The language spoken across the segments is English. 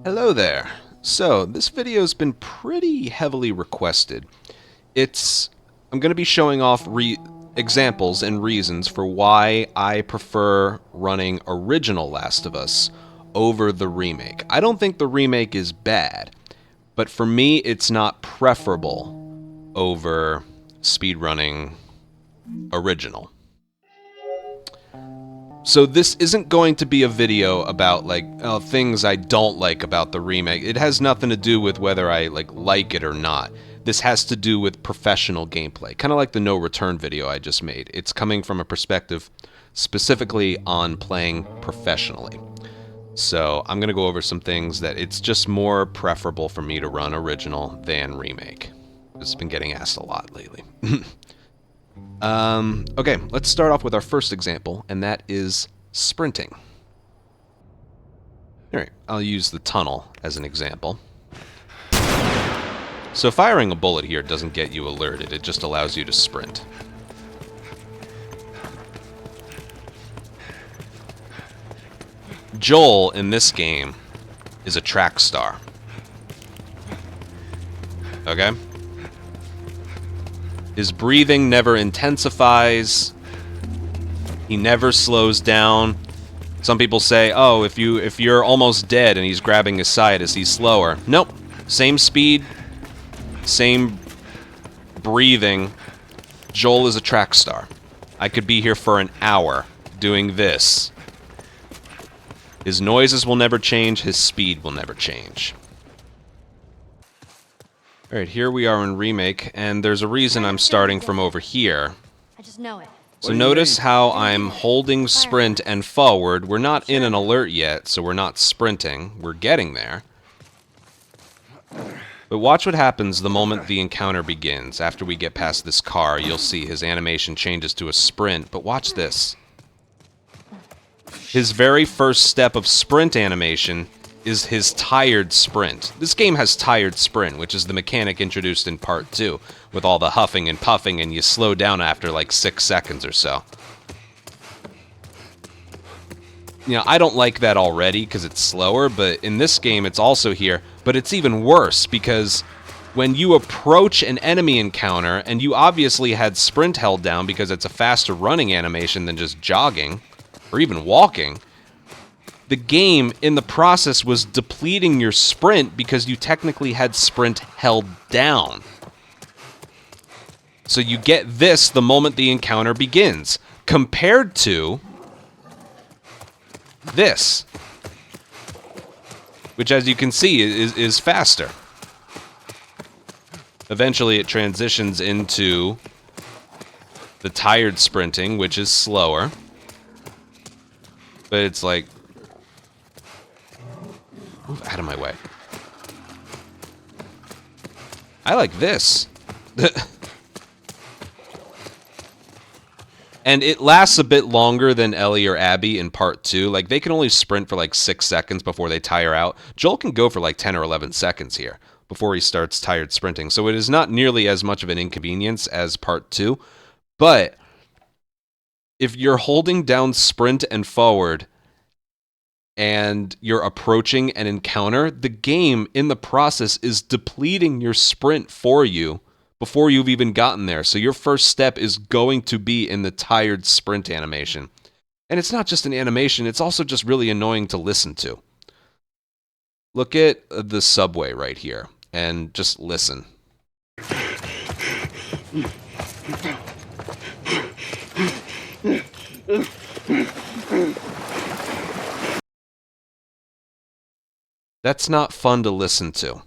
Hello there. So, this video's been pretty heavily requested. I'm going to be showing off examples and reasons for why I prefer running original Last of Us over the remake. I don't think the remake is bad, but for me it's not preferable over speedrunning original. So this isn't going to be a video about, things I don't like about the remake. It has nothing to do with whether I like it or not. This has to do with professional gameplay. Kind of like the no return video I just made. It's coming from a perspective specifically on playing professionally. So I'm going to go over some things that it's just more preferable for me to run original than remake. It's been getting asked a lot lately. Okay, let's start off with our first example, and that is sprinting. Alright, I'll use the tunnel as an example. So firing a bullet here doesn't get you alerted, it just allows you to sprint. Joel, in this game, is a track star. Okay? His breathing never intensifies. He never slows down. Some people say, oh, if you're almost dead and he's grabbing his side, is he slower? Nope. Same speed, same breathing. Joel is a track star. I could be here for an hour doing this. His noises will never change, his speed will never change. Alright, here we are in Remake, and there's a reason I'm starting from over here. I just know it. So notice how I'm holding sprint and forward. We're not in an alert yet, so we're not sprinting. We're getting there. But watch what happens the moment the encounter begins. After we get past this car, you'll see his animation changes to a sprint, but watch this. His very first step of sprint animation is his tired sprint. This game has tired sprint, which is the mechanic introduced in part 2, with all the huffing and puffing, and you slow down after like 6 seconds or so. You know, I don't like that already because it's slower, but in this game it's also here, but it's even worse because when you approach an enemy encounter, and you obviously had sprint held down because it's a faster running animation than just jogging, or even walking, the game, in the process, was depleting your sprint because you technically had sprint held down. So you get this the moment the encounter begins, compared to this, which, as you can see, is faster. Eventually it transitions into the tired sprinting, which is slower. But it's like, move out of my way. I like this. And it lasts a bit longer than Ellie or Abby in part 2. Like, they can only sprint for like 6 seconds before they tire out. Joel can go for like 10 or 11 seconds here before he starts tired sprinting. So it is not nearly as much of an inconvenience as part 2. But if you're holding down sprint and forward and you're approaching an encounter, the game, in the process, is depleting your sprint for you before you've even gotten there. So your first step is going to be in the tired sprint animation. And it's not just an animation, it's also just really annoying to listen to. Look at the subway right here, and just listen. That's not fun to listen to.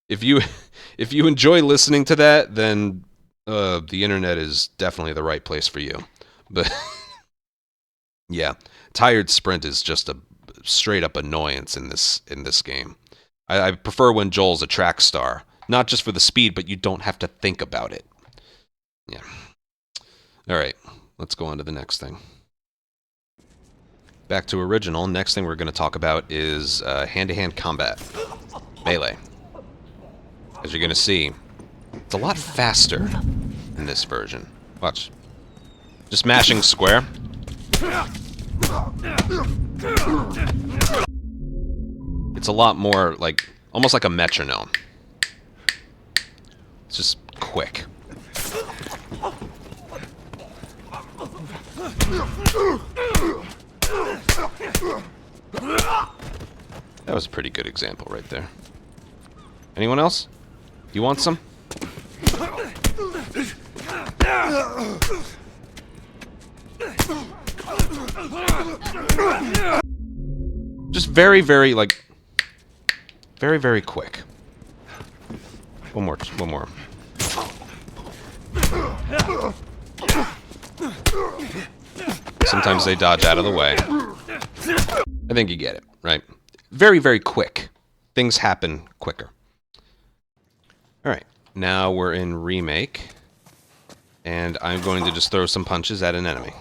If you enjoy listening to that, then the internet is definitely the right place for you. But yeah, tired sprint is just a straight up annoyance in this game. I prefer when Joel's a track star, not just for the speed, but you don't have to think about it. Yeah. All right, let's go on to the next thing. Back to original. Next thing we're going to talk about is hand-to-hand combat. Melee. As you're going to see, it's a lot faster in this version. Watch. Just mashing square. It's a lot more like, almost like a metronome. It's just quick. That was a pretty good example right there. Anyone else? You want some? Just very, very, like, very, very quick. One more, one more. Sometimes they dodge out of the way. I think you get it, right? Very, very quick. Things happen quicker. Alright, now we're in Remake. And I'm going to just throw some punches at an enemy.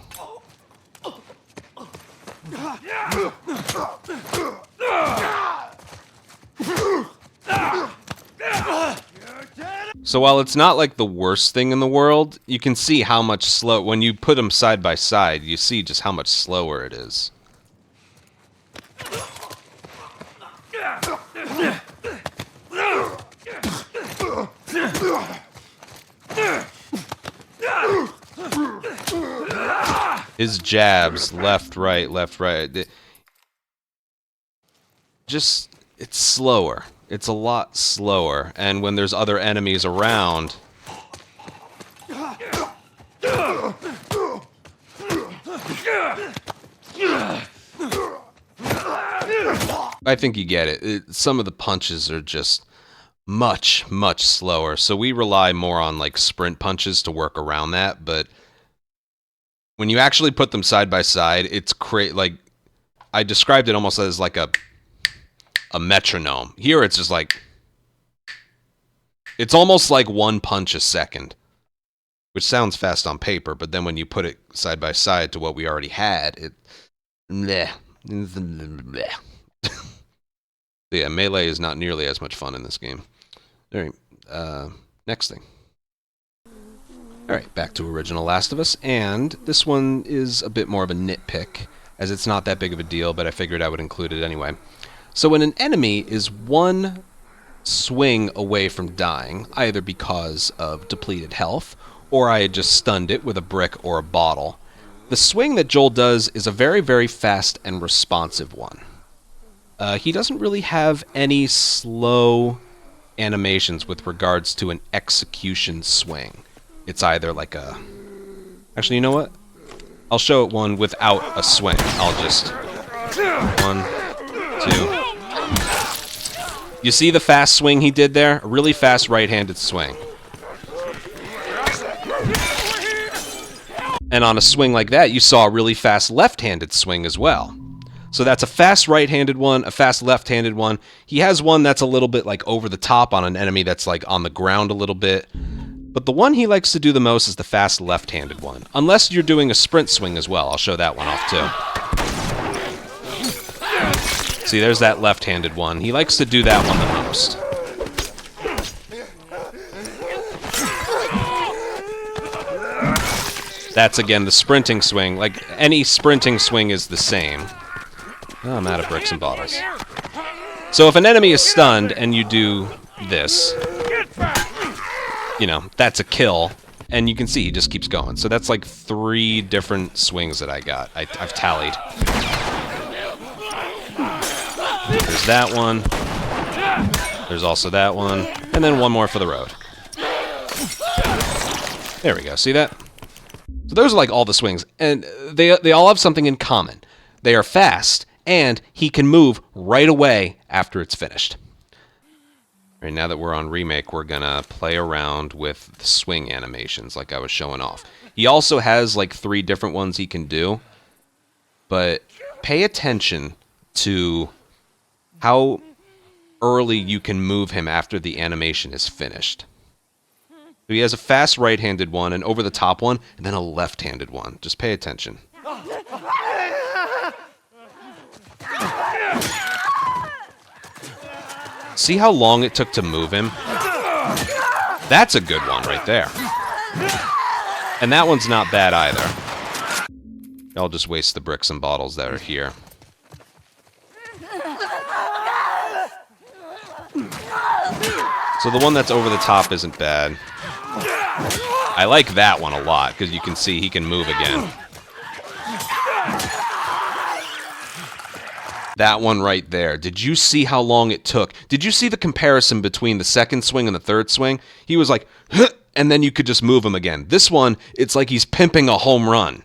So while it's not like the worst thing in the world, you can see how much slow... When you put them side by side, you see just how much slower it is. His jabs, left, right, left, right. Just, it's slower. It's a lot slower. And when there's other enemies around... I think you get it. Some of the punches are just much, much slower. So we rely more on like sprint punches to work around that, but when you actually put them side by side, it's like I described it almost as like a metronome. Here it's just like it's almost like one punch a second, which sounds fast on paper, but then when you put it side by side to what we already had, it bleh. Yeah, melee is not nearly as much fun in this game. All right, next thing. All right, back to original Last of Us, and this one is a bit more of a nitpick, as it's not that big of a deal, but I figured I would include it anyway. So when an enemy is one swing away from dying, either because of depleted health, or I had just stunned it with a brick or a bottle, the swing that Joel does is a very, very fast and responsive one. He doesn't really have any slow animations with regards to an execution swing. It's either like a... Actually, you know what? I'll show it one without a swing. I'll just... 1, 2... You see the fast swing he did there? A really fast right-handed swing. And on a swing like that, you saw a really fast left-handed swing as well. So that's a fast right-handed one, a fast left-handed one. He has one that's a little bit like over the top on an enemy that's like on the ground a little bit. But the one he likes to do the most is the fast left-handed one. Unless you're doing a sprint swing as well. I'll show that one off too. See, there's that left-handed one. He likes to do that one the most. That's, again, the sprinting swing. Like, any sprinting swing is the same. Oh, I'm out of bricks and bottles. So if an enemy is stunned and you do this, you know, that's a kill. And you can see he just keeps going. So that's like 3 different swings that I got. I've tallied. There's that one. There's also that one. And then one more for the road. There we go. See that? So those are like all the swings. And they all have something in common. They are fast, and he can move right away after it's finished. All right, now that we're on Remake, we're going to play around with the swing animations like I was showing off. He also has like 3 different ones he can do. But pay attention to how early you can move him after the animation is finished. So he has a fast right-handed one, an over-the-top one, and then a left-handed one. Just pay attention. See how long it took to move him? That's a good one right there. And that one's not bad either. I'll just waste the bricks and bottles that are here. So the one that's over the top isn't bad. I like that one a lot, because you can see he can move again. That one right there. Did you see how long it took? Did you see the comparison between the second swing and the third swing? He was like, huh, and then you could just move him again. This one, it's like he's pimping a home run.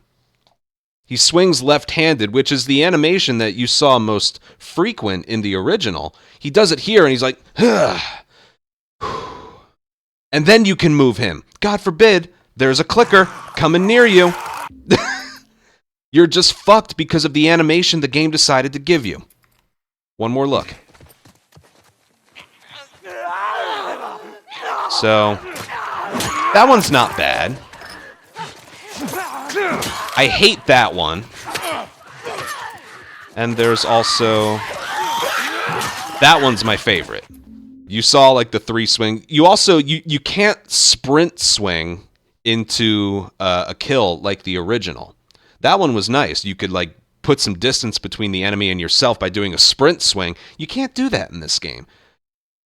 He swings left-handed, which is the animation that you saw most frequent in the original. He does it here, and he's like, huh. And then you can move him. God forbid, there's a clicker coming near you. You're just fucked because of the animation the game decided to give you. One more look. So, that one's not bad. I hate that one. And there's also... That one's my favorite. You saw, like, the 3 swing. You also... You can't sprint swing into a kill like the original. That one was nice. You could, like, put some distance between the enemy and yourself by doing a sprint swing. You can't do that in this game.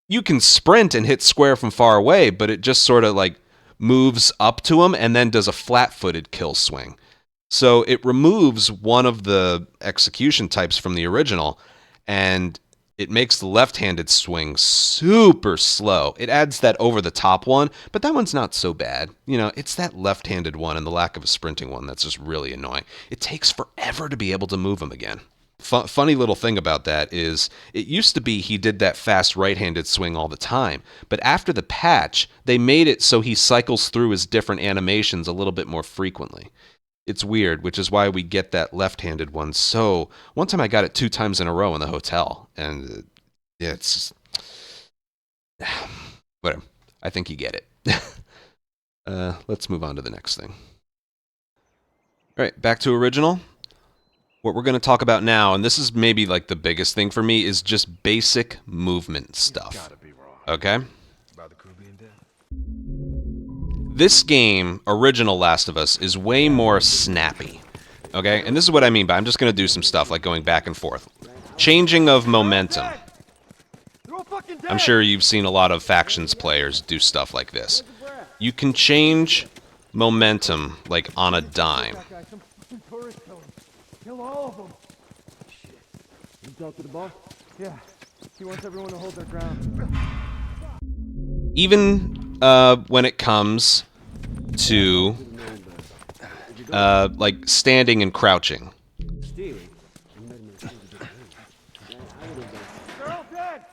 You can sprint and hit square from far away, but it just sort of, like, moves up to him and then does a flat-footed kill swing. So it removes one of the execution types from the original, and it makes the left-handed swing super slow. It adds that over-the-top one, but that one's not so bad. You know, it's that left-handed one and the lack of a sprinting one that's just really annoying. It takes forever to be able to move him again. Funny little thing about that is, it used to be he did that fast right-handed swing all the time, but after the patch, they made it so he cycles through his different animations a little bit more frequently. It's weird, which is why we get that left-handed one. So, one time I got it 2 times in a row in the hotel, and yeah, it's... whatever. I think you get it. Let's move on to the next thing. Alright, back to original. What we're going to talk about now, and this is maybe like the biggest thing for me, is just basic movement stuff. Okay? This game, original Last of Us, is way more snappy. Okay? And this is what I mean by I'm just going to do some stuff like going back and forth. Changing of momentum. I'm sure you've seen a lot of factions players do stuff like this. You can change momentum like on a dime. Kill all of them. Shit. You talk to the boss? Yeah. He wants everyone to hold their ground. Even when it comes to like standing and crouching. They're all dead.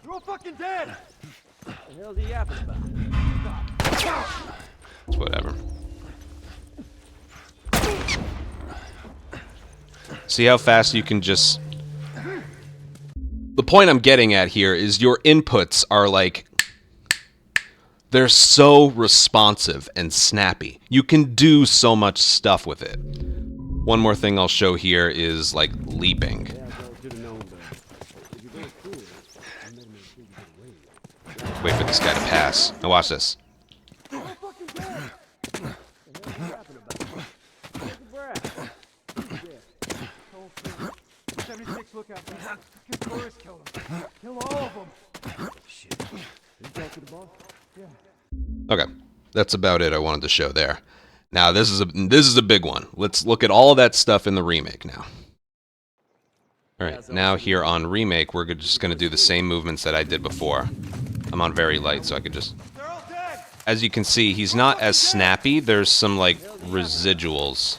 They're all fucking dead. What the hell's he yapping about? It's whatever. See how fast you can just... The point I'm getting at here is your inputs are like... They're so responsive and snappy. You can do so much stuff with it. One more thing I'll show here is, like, leaping. Wait for this guy to pass. Now watch this. Kill all of them. Shit. You talk to the boss? Yeah. Okay, that's about it I wanted to show there. Now this is a big one. Let's look at all of that stuff in the remake now. All right, now here on remake, we're just going to do the same movements that I did before. I'm on very light, so I could just... As you can see, he's not as snappy. There's some, like, residuals.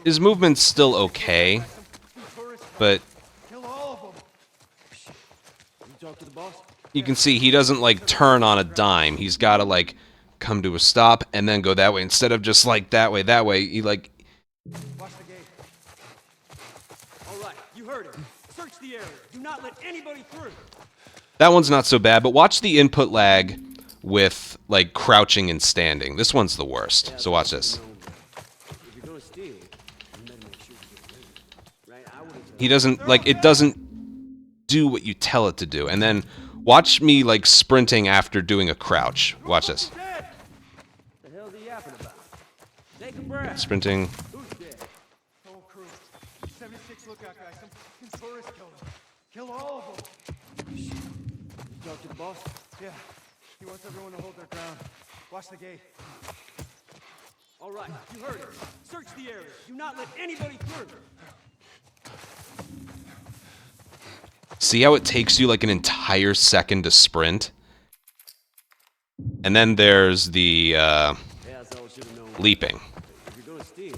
His movement's still okay, but... You can see he doesn't, like, turn on a dime. He's got to, like, come to a stop and then go that way. Instead of just, like, that way, he, like... Watch the gate. All right, you heard him. Search the area. Do not let anybody through. That one's not so bad, but watch the input lag with, like, crouching and standing. This one's the worst. So watch this. He doesn't, like, it doesn't do what you tell it to do. And then watch me, like, sprinting after doing a crouch. Watch this. Sprinting. Whole crew. 76 lookout guys. Some tourists killed them. Kill all of them. You talk to the boss? Yeah. He wants everyone to hold their ground. Watch the gate. All right, you heard it. Search the area. Do not let anybody through. See how it takes you like an entire second to sprint? And then there's the leaping. If you're gonna steal,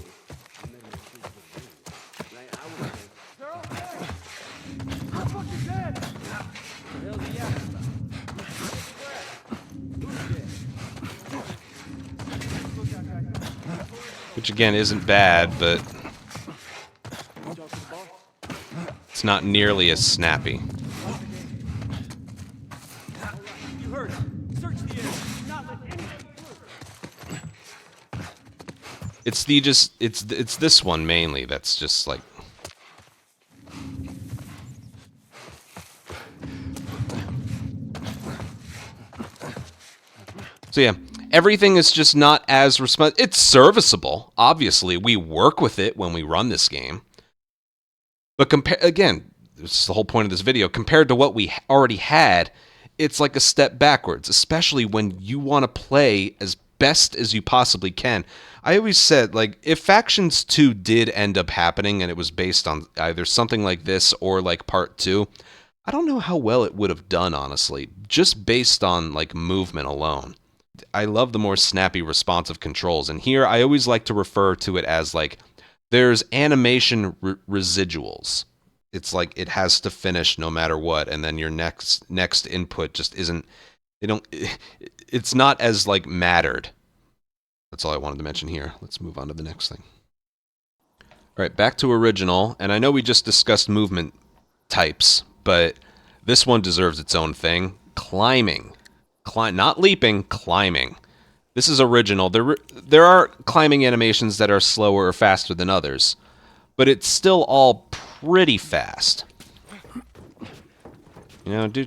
I'm making a choose for you. Right? I would say, they're all dead. I'm fucking dead. The hell's the yapping about? Who's dead? Which again isn't bad, but You talk to the boss? it's not nearly as snappy. You heard it. Search the area. Do not let anybody through. It's this one mainly that's just like so yeah, everything is just not as responsive. It's serviceable. Obviously, we work with it when we run this game. But again, this is the whole point of this video. Compared to what we already had, it's like a step backwards, especially when you want to play as best as you possibly can. I always said, like, if Factions 2 did end up happening and it was based on either something like this or like Part 2, I don't know how well it would have done, honestly, just based on like movement alone. I love the more snappy, responsive controls, and here I always like to refer to it as like there's animation residuals. It's like it has to finish no matter what, and then your next input just isn't. It's not as like mattered. That's all I wanted to mention here. Let's move on to the next thing. All right, back to original, and I know we just discussed movement types, but this one deserves its own thing. Climbing. Not leaping, climbing. This is original. There are climbing animations that are slower or faster than others, but it's still all pretty fast. You know, do.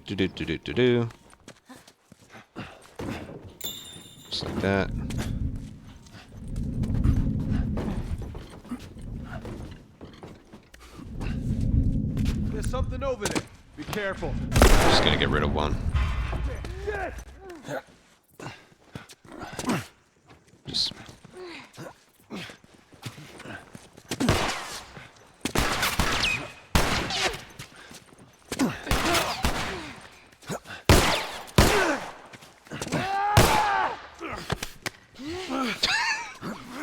Just like that. There's something over there. Be careful. Just gonna get rid of one. Just.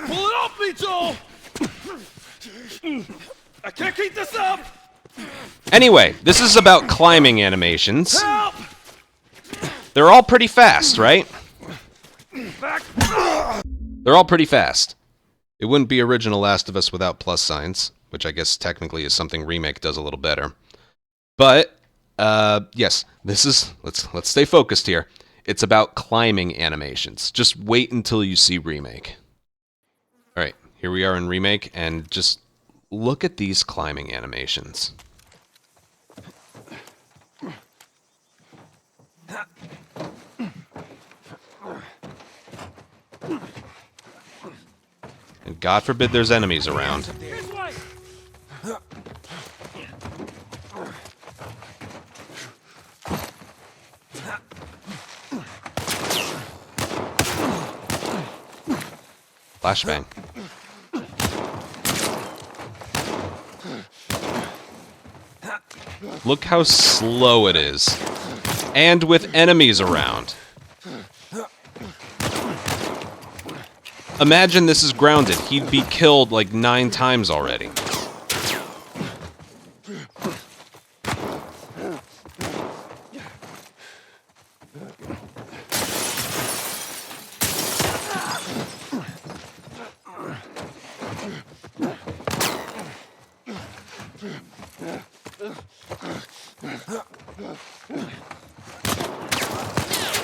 Pull it off me, Joel! I can't keep this up! Anyway, this is about climbing animations. Help! They're all pretty fast, right? Back! They're all pretty fast. It wouldn't be original Last of Us without plus signs, which I guess technically is something Remake does a little better. But, yes, this is... Let's stay focused here. It's about climbing animations. Just wait until you see Remake. Alright, here we are in Remake, and just look at these climbing animations. And God forbid there's enemies around. This way! Flashbang. Look how slow it is. And with enemies around. Imagine this is grounded. He'd be killed like 9 times already.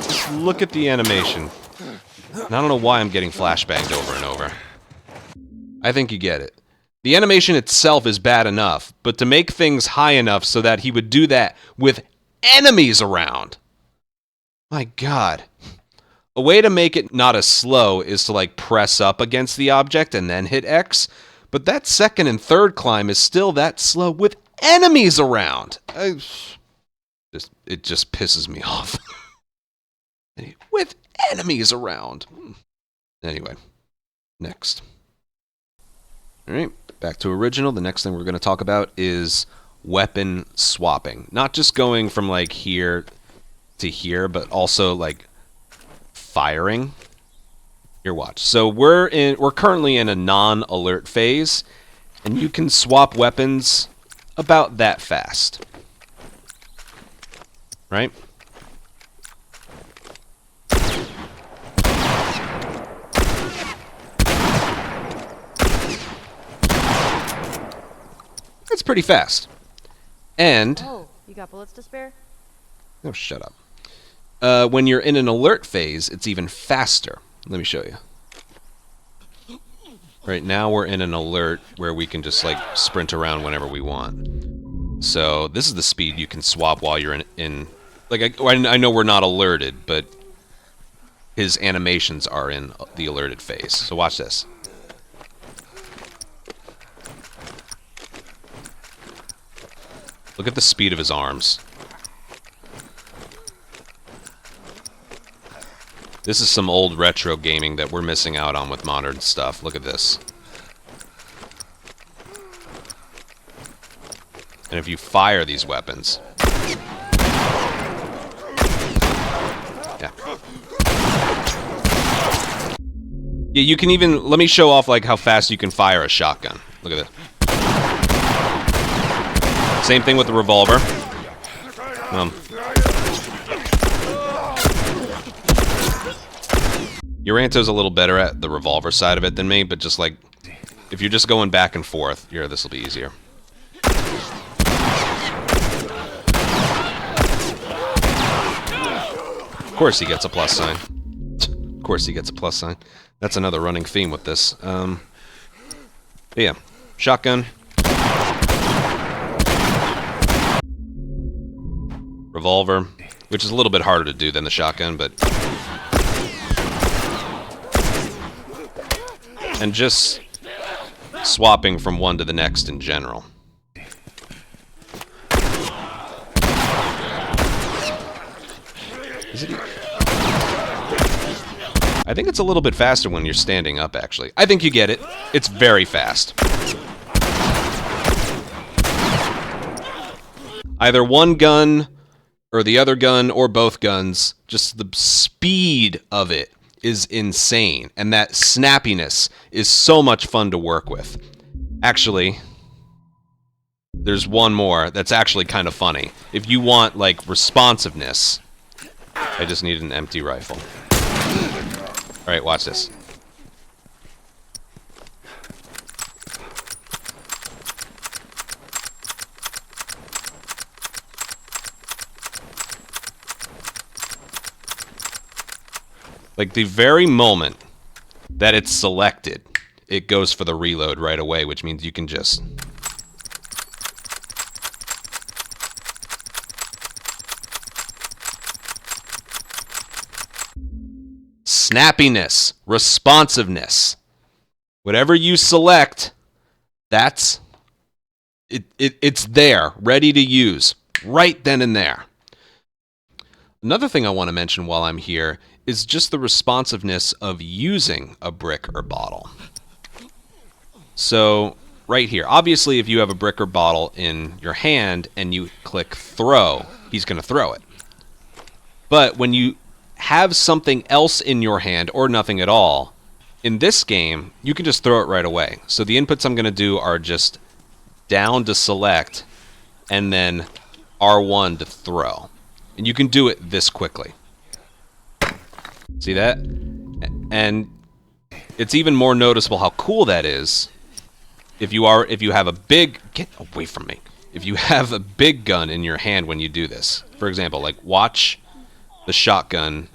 Just look at the animation. And I don't know why I'm getting flashbanged over and over. I think you get it. The animation itself is bad enough, but to make things high enough so that he would do that with enemies around. My God. A way to make it not as slow is to like press up against the object and then hit X, but that second and third climb is still that slow with enemies around. It just pisses me off. With enemies around. Anyway, next. Alright, back to original. The next thing we're going to talk about is weapon swapping. Not just going from like here to here, but also like firing. Here, watch. So we're currently in a non-alert phase, and you can swap weapons about that fast. Right? It's pretty fast. And... Oh, you got bullets to spare? Oh, shut up. When you're in an alert phase, it's even faster. Let me show you. Right now we're in an alert where we can just like sprint around whenever we want. So this is the speed you can swap while you're in like I know we're not alerted, but his animations are in the alerted phase. So watch this. Look at the speed of his arms. This is some old retro gaming that we're missing out on with modern stuff. Look at this. And if you fire these weapons... Yeah. Yeah, you can even... Let me show off like how fast you can fire a shotgun. Look at this. Same thing with the revolver. Uranto's a little better at the revolver side of it than me, but just like, if you're just going back and forth, this will be easier. Of course he gets a plus sign. Of course he gets a plus sign. That's another running theme with this. But yeah, shotgun. Revolver, which is a little bit harder to do than the shotgun, but... And just swapping from one to the next in general. Is it... I think it's a little bit faster when you're standing up, actually. I think you get it. It's very fast. Either one gun, or the other gun, or both guns, just the speed of it is insane, and that snappiness is so much fun to work with. Actually, there's one more that's actually kind of funny. If you want, like, responsiveness, I just need an empty rifle. Alright, watch this. Like, the very moment that it's selected, it goes for the reload right away, which means you can just... Snappiness, responsiveness. Whatever you select, that's... It's there, ready to use, right then and there. Another thing I want to mention while I'm here is just the responsiveness of using a brick or bottle. So, right here, obviously if you have a brick or bottle in your hand and you click throw, he's going to throw it. But when you have something else in your hand or nothing at all, in this game, you can just throw it right away. So the inputs I'm going to do are just down to select and then R1 to throw. And you can do it this quickly. See that? And it's even more noticeable how cool that is if you have a big... Get away from me. If you have a big gun in your hand when you do this. For example, like watch the shotgun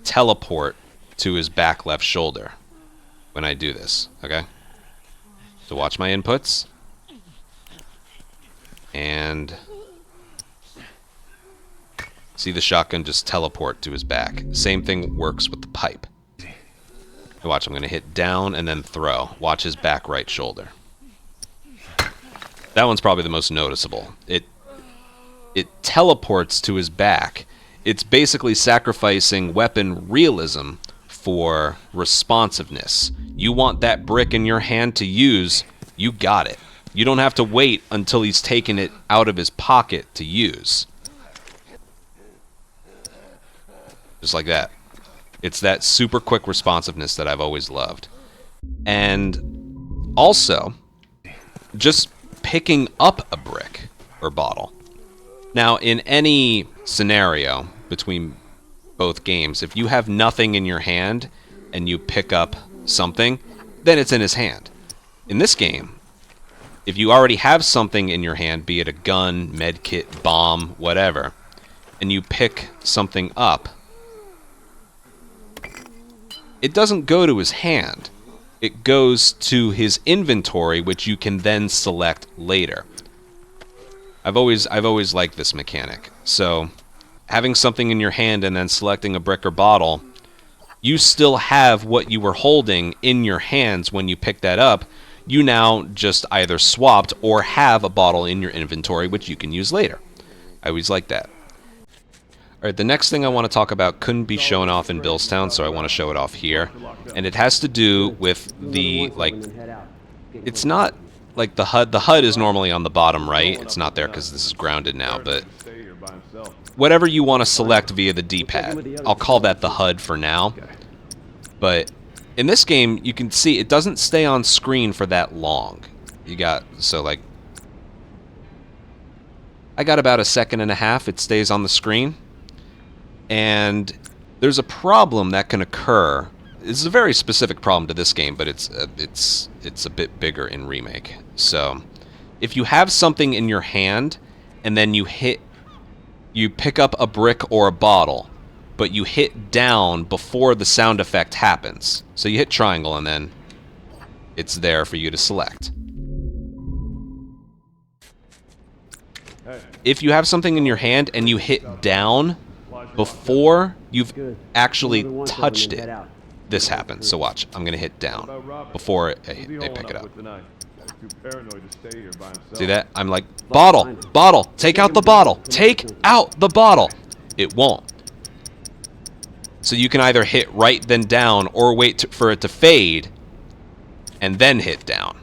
teleport to his back left shoulder when I do this, okay? So watch my inputs. And... see the shotgun just teleport to his back. Same thing works with the pipe. Watch, I'm going to hit down and then throw. Watch his back right shoulder. That one's probably the most noticeable. it teleports to his back. It's basically sacrificing weapon realism for responsiveness. You want that brick in your hand to use, you got it. You don't have to wait until he's taken it out of his pocket to use. Just like that. It's that super quick responsiveness that I've always loved. And also, just picking up a brick or bottle. Now, in any scenario between both games, if you have nothing in your hand and you pick up something, then it's in his hand. In this game, if you already have something in your hand, be it a gun, medkit, bomb, whatever, and you pick something up, it doesn't go to his hand. It goes to his inventory, which you can then select later. I've always liked this mechanic. So, having something in your hand and then selecting a brick or bottle, you still have what you were holding in your hands when you picked that up. You now just either swapped or have a bottle in your inventory, which you can use later. I always like that. Alright, the next thing I want to talk about couldn't be shown off in Billstown, so I want to show it off here. And it has to do with the, like, it's not like the HUD. The HUD is normally on the bottom right. It's not there because this is grounded now, but whatever you want to select via the D-pad, I'll call that the HUD for now. But in this game, you can see it doesn't stay on screen for that long. You got, so like, I got about 1.5 seconds it stays on the screen. And there's a problem that can occur. It's a very specific problem to this game, but it's a bit bigger in Remake. So, if you have something in your hand, and then you pick up a brick or a bottle, but you hit down before the sound effect happens. So you hit triangle, and then it's there for you to select. If you have something in your hand and you hit down before you've actually touched it, this happens. So watch, I'm gonna hit down before I pick it up. See that? I'm like, bottle, take out the bottle, take out the bottle. It won't. So you can either hit right then down or wait for it to fade and then hit down.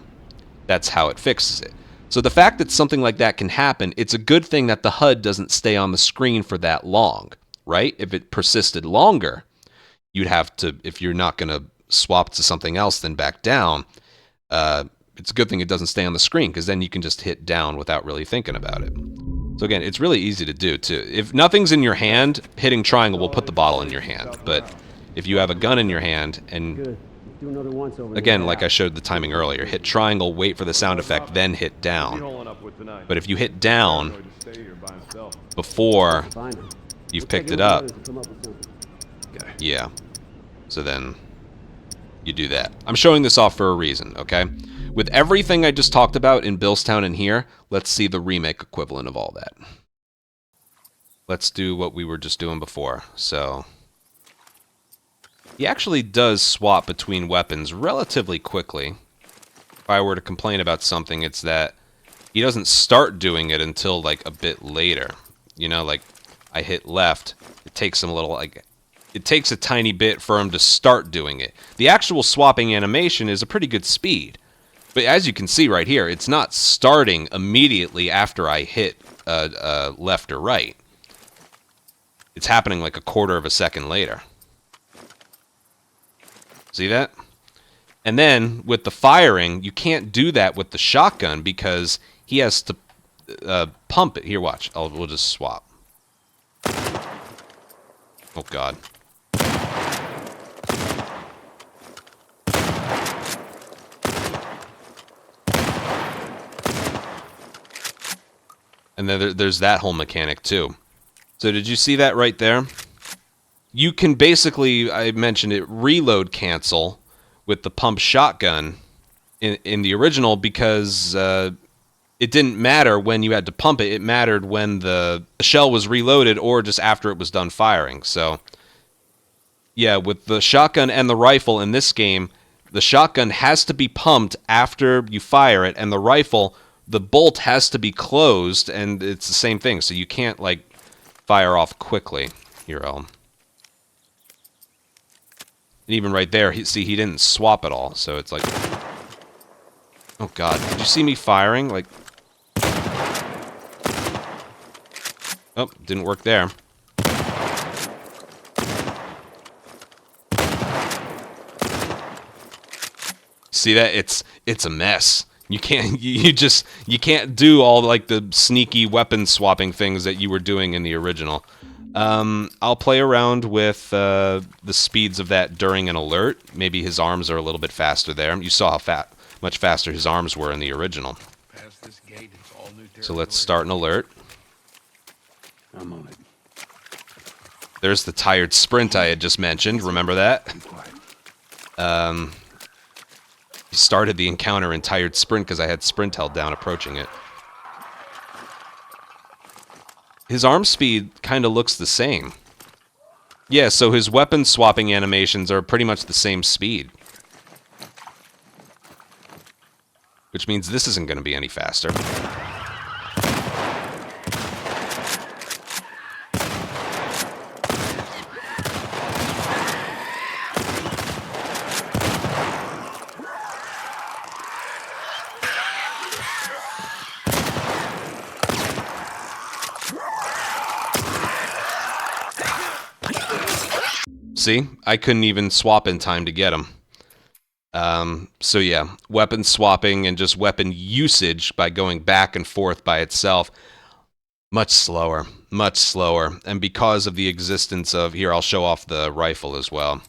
That's how it fixes it. So the fact that something like that can happen, it's a good thing that the HUD doesn't stay on the screen for that long. Right? If it persisted longer, you'd have to, if you're not going to swap to something else, then back down. It's a good thing it doesn't stay on the screen, because then you can just hit down without really thinking about it. So again, it's really easy to do, too. If nothing's in your hand, hitting triangle will put the bottle in your hand. But if you have a gun in your hand, and again, like I showed the timing earlier, hit triangle, wait for the sound effect, then hit down. But if you hit down before you've picked it up, yeah, so then you do that. I'm showing this off for a reason, okay? With everything I just talked about in Billstown and here, let's see the Remake equivalent of all that. Let's do what we were just doing before. So he actually does swap between weapons relatively quickly. If I were to complain about something, it's that he doesn't start doing it until like a bit later. You know, like I hit left, it takes him a little, like, it takes a tiny bit for him to start doing it. The actual swapping animation is a pretty good speed. But as you can see right here, it's not starting immediately after I hit left or right. It's happening like 1/4 second later. See that? And then with the firing, you can't do that with the shotgun because he has to pump it. Here, watch. We'll just swap. Oh, God. And then there's that whole mechanic, too. So did you see that right there? You can basically, I mentioned it, reload cancel with the pump shotgun in the original because it didn't matter when you had to pump it. It mattered when the shell was reloaded or just after it was done firing. So, yeah, with the shotgun and the rifle in this game, the shotgun has to be pumped after you fire it, and the rifle the bolt has to be closed, and it's the same thing. So you can't like fire off quickly. Here, and even right there, see, he didn't swap at all. So it's like, oh god, did you see me firing? Like, oh, didn't work there. See that? It's a mess. You can't you can't do all like the sneaky weapon swapping things that you were doing in the original. I'll play around with the speeds of that during an alert. Maybe his arms are a little bit faster there. You saw how much faster his arms were in the original. So let's start an alert. I'm on it. There's the tired sprint I had just mentioned. Remember that? He started the encounter in tired sprint because I had sprint held down approaching it. His arm speed kind of looks the same. Yeah, so his weapon swapping animations are pretty much the same speed. Which means this isn't going to be any faster. See? I couldn't even swap in time to get him. So yeah, weapon swapping and just weapon usage by going back and forth by itself, much slower, much slower. And because of the existence of... Here, I'll show off the rifle as well.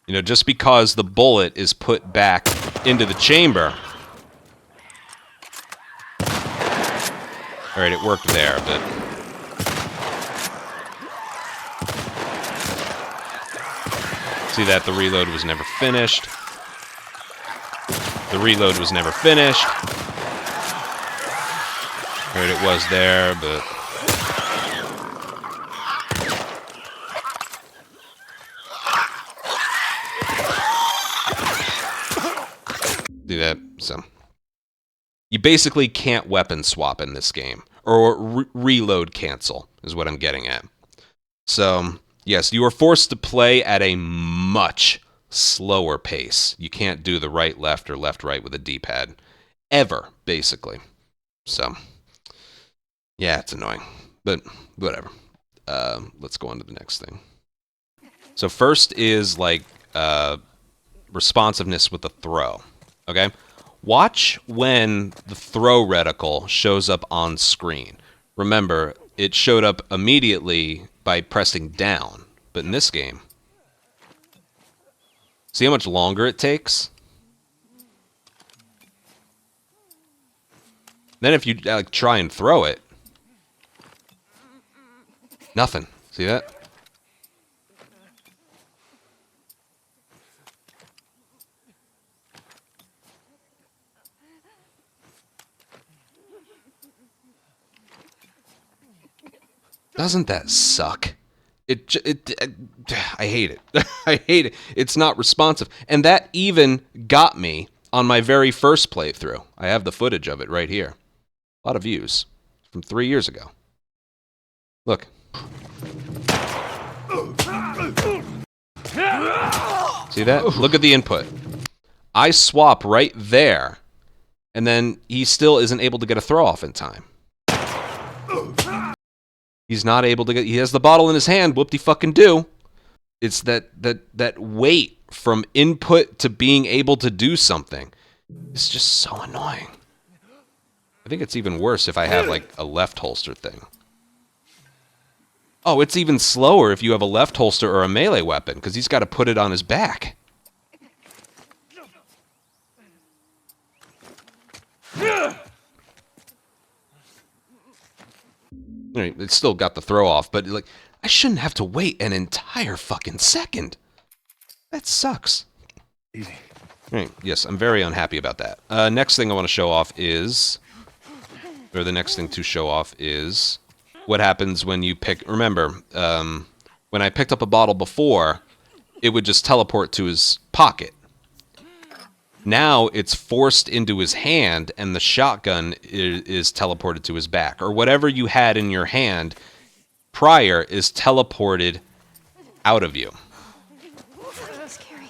You know, just because the bullet is put back into the chamber... Alright, it worked there, but... See that? The reload was never finished. The reload was never finished. Alright, it was there, but... Do that, so... You basically can't weapon swap in this game. Or reload cancel, is what I'm getting at. So... Yes, you are forced to play at a much slower pace. You can't do the right-left or left-right with a D-pad. Ever, basically. So, yeah, it's annoying. But, whatever. Let's go on to the next thing. So first is, like, responsiveness with the throw. Okay? Watch when the throw reticle shows up on screen. Remember, it showed up immediately by pressing down, but in this game, see how much longer it takes? Then if you like try and throw it, nothing. See that? Doesn't that suck? I hate it. I hate it. It's not responsive. And that even got me on my very first playthrough. I have the footage of it right here. A lot of views from 3 years ago. Look. See that? Look at the input. I swap right there, and then he still isn't able to get a throw off in time. He's not able to get... He has the bottle in his hand. Whoop-de-fucking-do. It's that wait from input to being able to do something. It's just so annoying. I think it's even worse if I have, like, a left holster thing. Oh, it's even slower if you have a left holster or a melee weapon, because he's got to put it on his back. It's still got the throw off, but like, I shouldn't have to wait an entire fucking second. That sucks. Easy. Right, yes, I'm very unhappy about that. Next thing I want to show off is, or the next thing to show off is what happens when you pick. Remember, when I picked up a bottle before, it would just teleport to his pocket. Now it's forced into his hand, and the shotgun is teleported to his back. Or whatever you had in your hand prior is teleported out of you. Scary.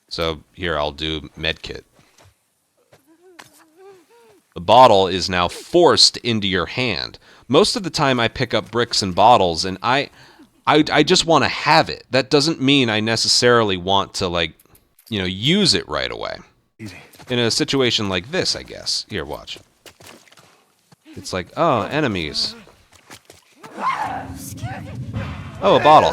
So here, I'll do medkit. The bottle is now forced into your hand. Most of the time I pick up bricks and bottles, and I just want to have it. That doesn't mean I necessarily want to, like, you know, use it right away. Easy. In a situation like this, I guess. Here, watch. It's like, oh, enemies. Oh, a bottle.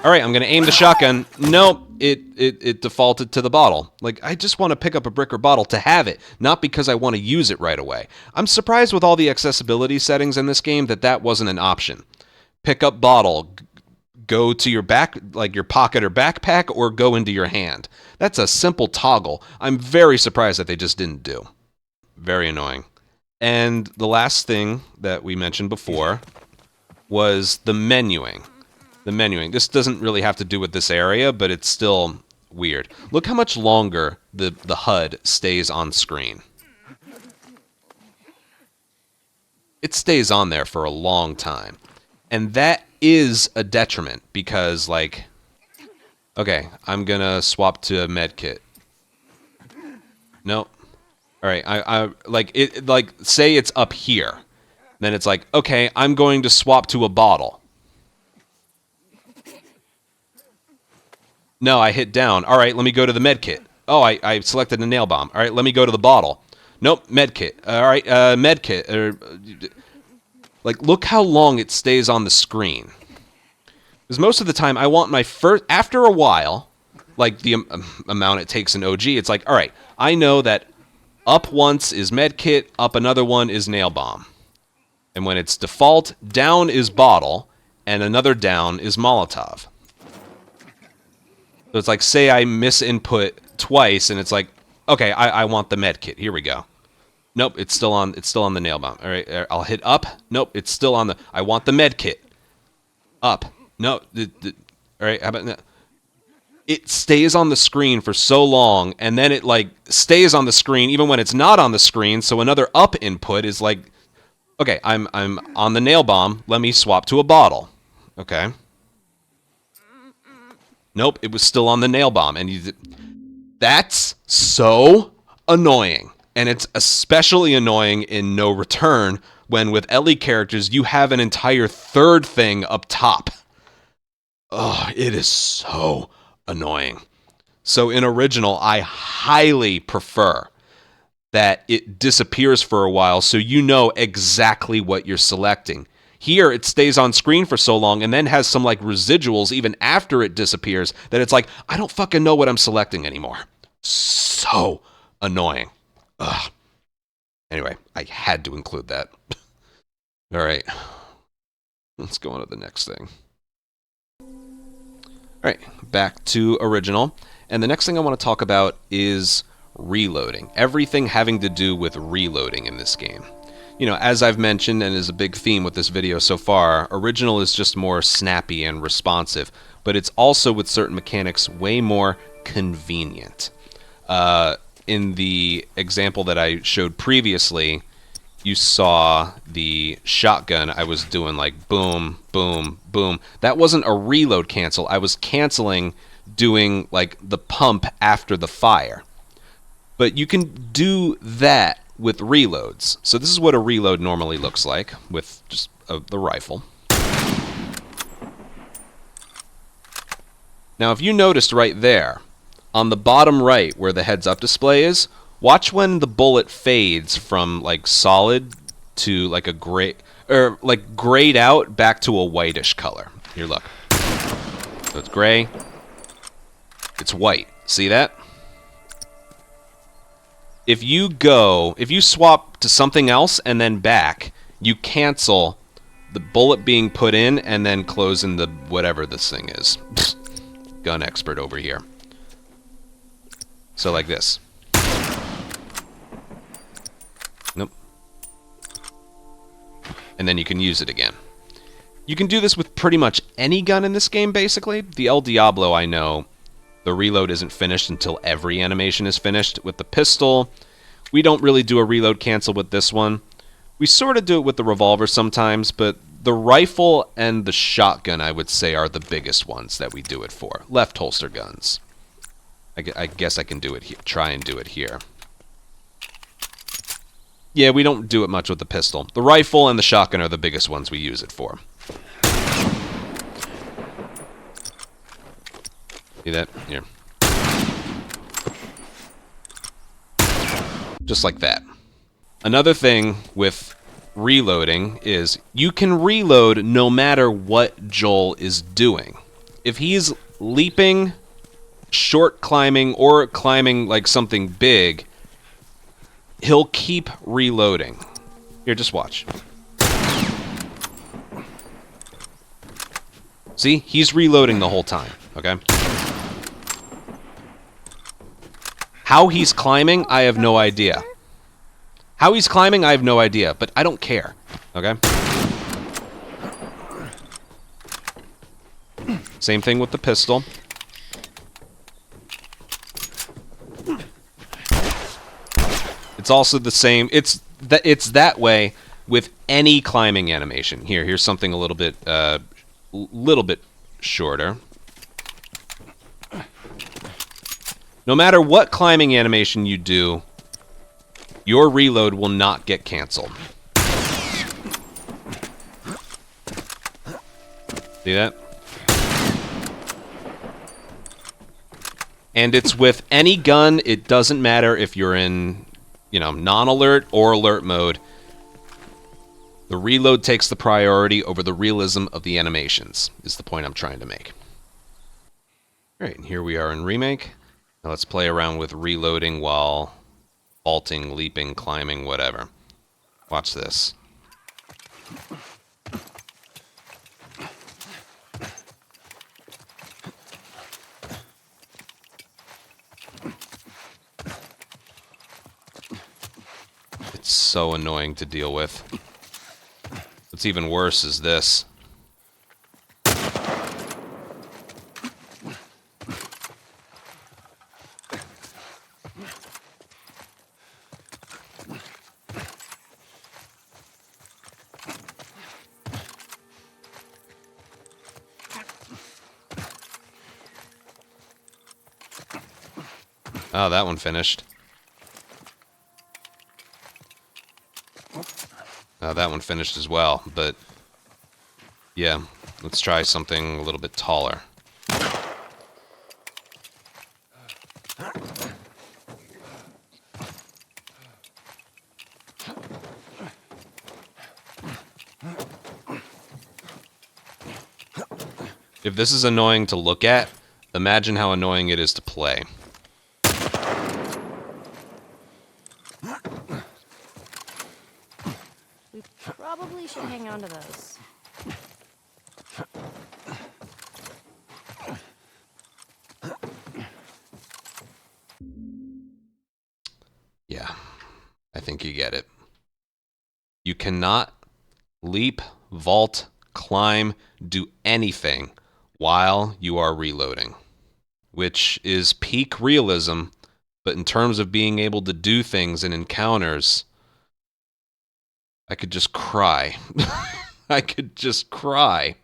All right, I'm going to aim the shotgun. Nope, it defaulted to the bottle. Like, I just want to pick up a brick or bottle to have it, not because I want to use it right away. I'm surprised with all the accessibility settings in this game that wasn't an option. Pick up bottle, go to your back, like your pocket or backpack, or go into your hand. That's a simple toggle. I'm very surprised that they just didn't do. Very annoying. And the last thing that we mentioned before was the menuing. The menuing. This doesn't really have to do with this area, but it's still weird. Look how much longer the HUD stays on screen. It stays on there for a long time. And that is a detriment because, like, okay, I'm gonna swap to a medkit. Nope. All right, I like it. Like, say it's up here, then it's like, okay, I'm going to swap to a bottle. No, I hit down. All right, let me go to the medkit. Oh, I selected a nail bomb. All right, let me go to the bottle. Nope, medkit. All right, medkit. Like, look how long it stays on the screen. Because most of the time, I want my first... After a while, like the amount it takes in OG, it's like, all right, I know that up once is medkit, up another one is nail bomb. And when it's default, down is bottle, and another down is Molotov. So it's like, say I misinput twice, and it's like, okay, I want the medkit. Here we go. Nope, it's still on the nail bomb. All right, I'll hit up. Nope, it's still on the... I want the medkit. Up. No. All right, how about that? It stays on the screen for so long, and then it, like, stays on the screen even when it's not on the screen, so another up input is like, okay, I'm on the nail bomb. Let me swap to a bottle. Okay. Nope, it was still on the nail bomb, and that's so annoying. And it's especially annoying in No Return when with Ellie characters you have an entire third thing up top. Oh, it is so annoying. So in Original, I highly prefer that it disappears for a while so you know exactly what you're selecting. Here, it stays on screen for so long and then has some like residuals even after it disappears that it's like, I don't fucking know what I'm selecting anymore. So annoying. Ugh. Anyway, I had to include that. All right. Let's go on to the next thing. All right, back to Original. And the next thing I want to talk about is reloading. Everything having to do with reloading in this game. You know, as I've mentioned and is a big theme with this video so far, Original is just more snappy and responsive, but it's also with certain mechanics way more convenient. In the example that I showed previously, you saw the shotgun. I was doing like boom, boom, boom. That wasn't a reload cancel. I was canceling doing like the pump after the fire. But you can do that with reloads. So this is what a reload normally looks like with just the rifle. Now, if you noticed right there, on the bottom right where the heads-up display is, watch when the bullet fades from like solid to like a gray, or like grayed out back to a whitish color. Here, look. So it's gray. It's white. See that? If you swap to something else and then back, you cancel the bullet being put in and then close in the whatever this thing is. Gun expert over here. So like this. Nope. And then you can use it again. You can do this with pretty much any gun in this game, basically. The El Diablo, I know, The reload isn't finished until every animation is finished. With the pistol, we don't really do a reload cancel with this one. We sort of do it with the revolver sometimes, but the rifle and the shotgun, I would say, are the biggest ones that we do it for. Left holster guns. I guess I can do it here. Try and do it here. Yeah, we don't do it much with the pistol. The rifle and the shotgun are the biggest ones we use it for. See that? Here. Just like that. Another thing with reloading is you can reload no matter what Joel is doing. If he's leaping, short climbing, or climbing like something big, he'll keep reloading. Here, just watch. See? He's reloading the whole time, okay? How he's climbing, I have no idea. How he's climbing, I have no idea, but I don't care, okay? Same thing with the pistol. It's also the same. It's that way with any climbing animation. Here's something a little bit shorter. No matter what climbing animation you do, your reload will not get canceled. See that? And it's with any gun. It doesn't matter if you're in, non-alert or alert mode. The reload takes the priority over the realism of the animations, is the point I'm trying to make. Alright, and here we are in Remake. Now let's play around with reloading while vaulting, leaping, climbing, whatever. Watch this. It's so annoying to deal with. What's even worse is this. Oh, that one finished. That one finished as well, but yeah, let's try something a little bit taller. If this is annoying to look at, imagine how annoying it is to play. We probably should hang on to those. Yeah, I think you get it. You cannot leap, vault, climb, do anything while you are reloading, which is peak realism, but in terms of being able to do things in encounters, I could just cry. I could just cry.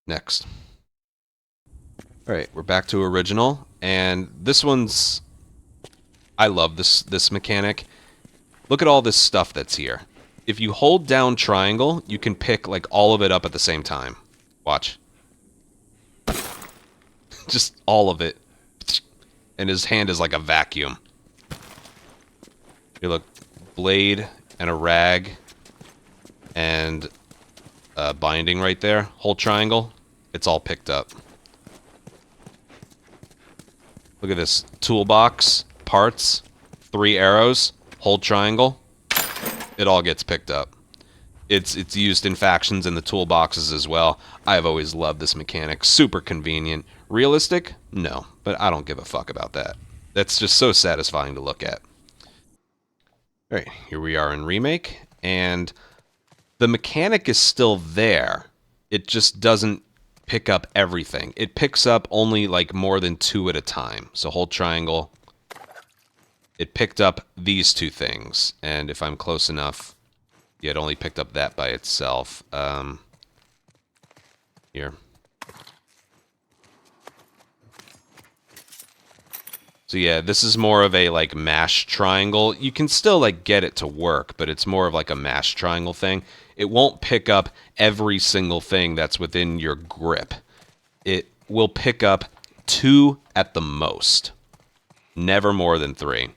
Next. Alright, we're back to original, and this one's... I love this mechanic. Look at all this stuff that's here. If you hold down triangle, you can pick like all of it up at the same time. Watch. Just all of it. And his hand is like a vacuum. Here, look. Blade and a rag and a binding right there. Hold triangle. It's all picked up. Look at this. Toolbox. Parts. 3 arrows. Hold triangle. It all gets picked up. It's used in factions and the toolboxes as well. I've always loved this mechanic. Super convenient. Realistic? No, but I don't give a fuck about that. That's just so satisfying to look at. Alright, here we are in Remake, and the mechanic is still there. It just doesn't pick up everything. It picks up only like more than 2 at a time. So hold triangle. It picked up these 2 things, and if I'm close enough, yeah, it only picked up that by itself. Here. So yeah, this is more of a like mash triangle. You can still like get it to work, but it's more of like a mash triangle thing. It won't pick up every single thing that's within your grip. It will pick up 2 at the most. Never more than 3.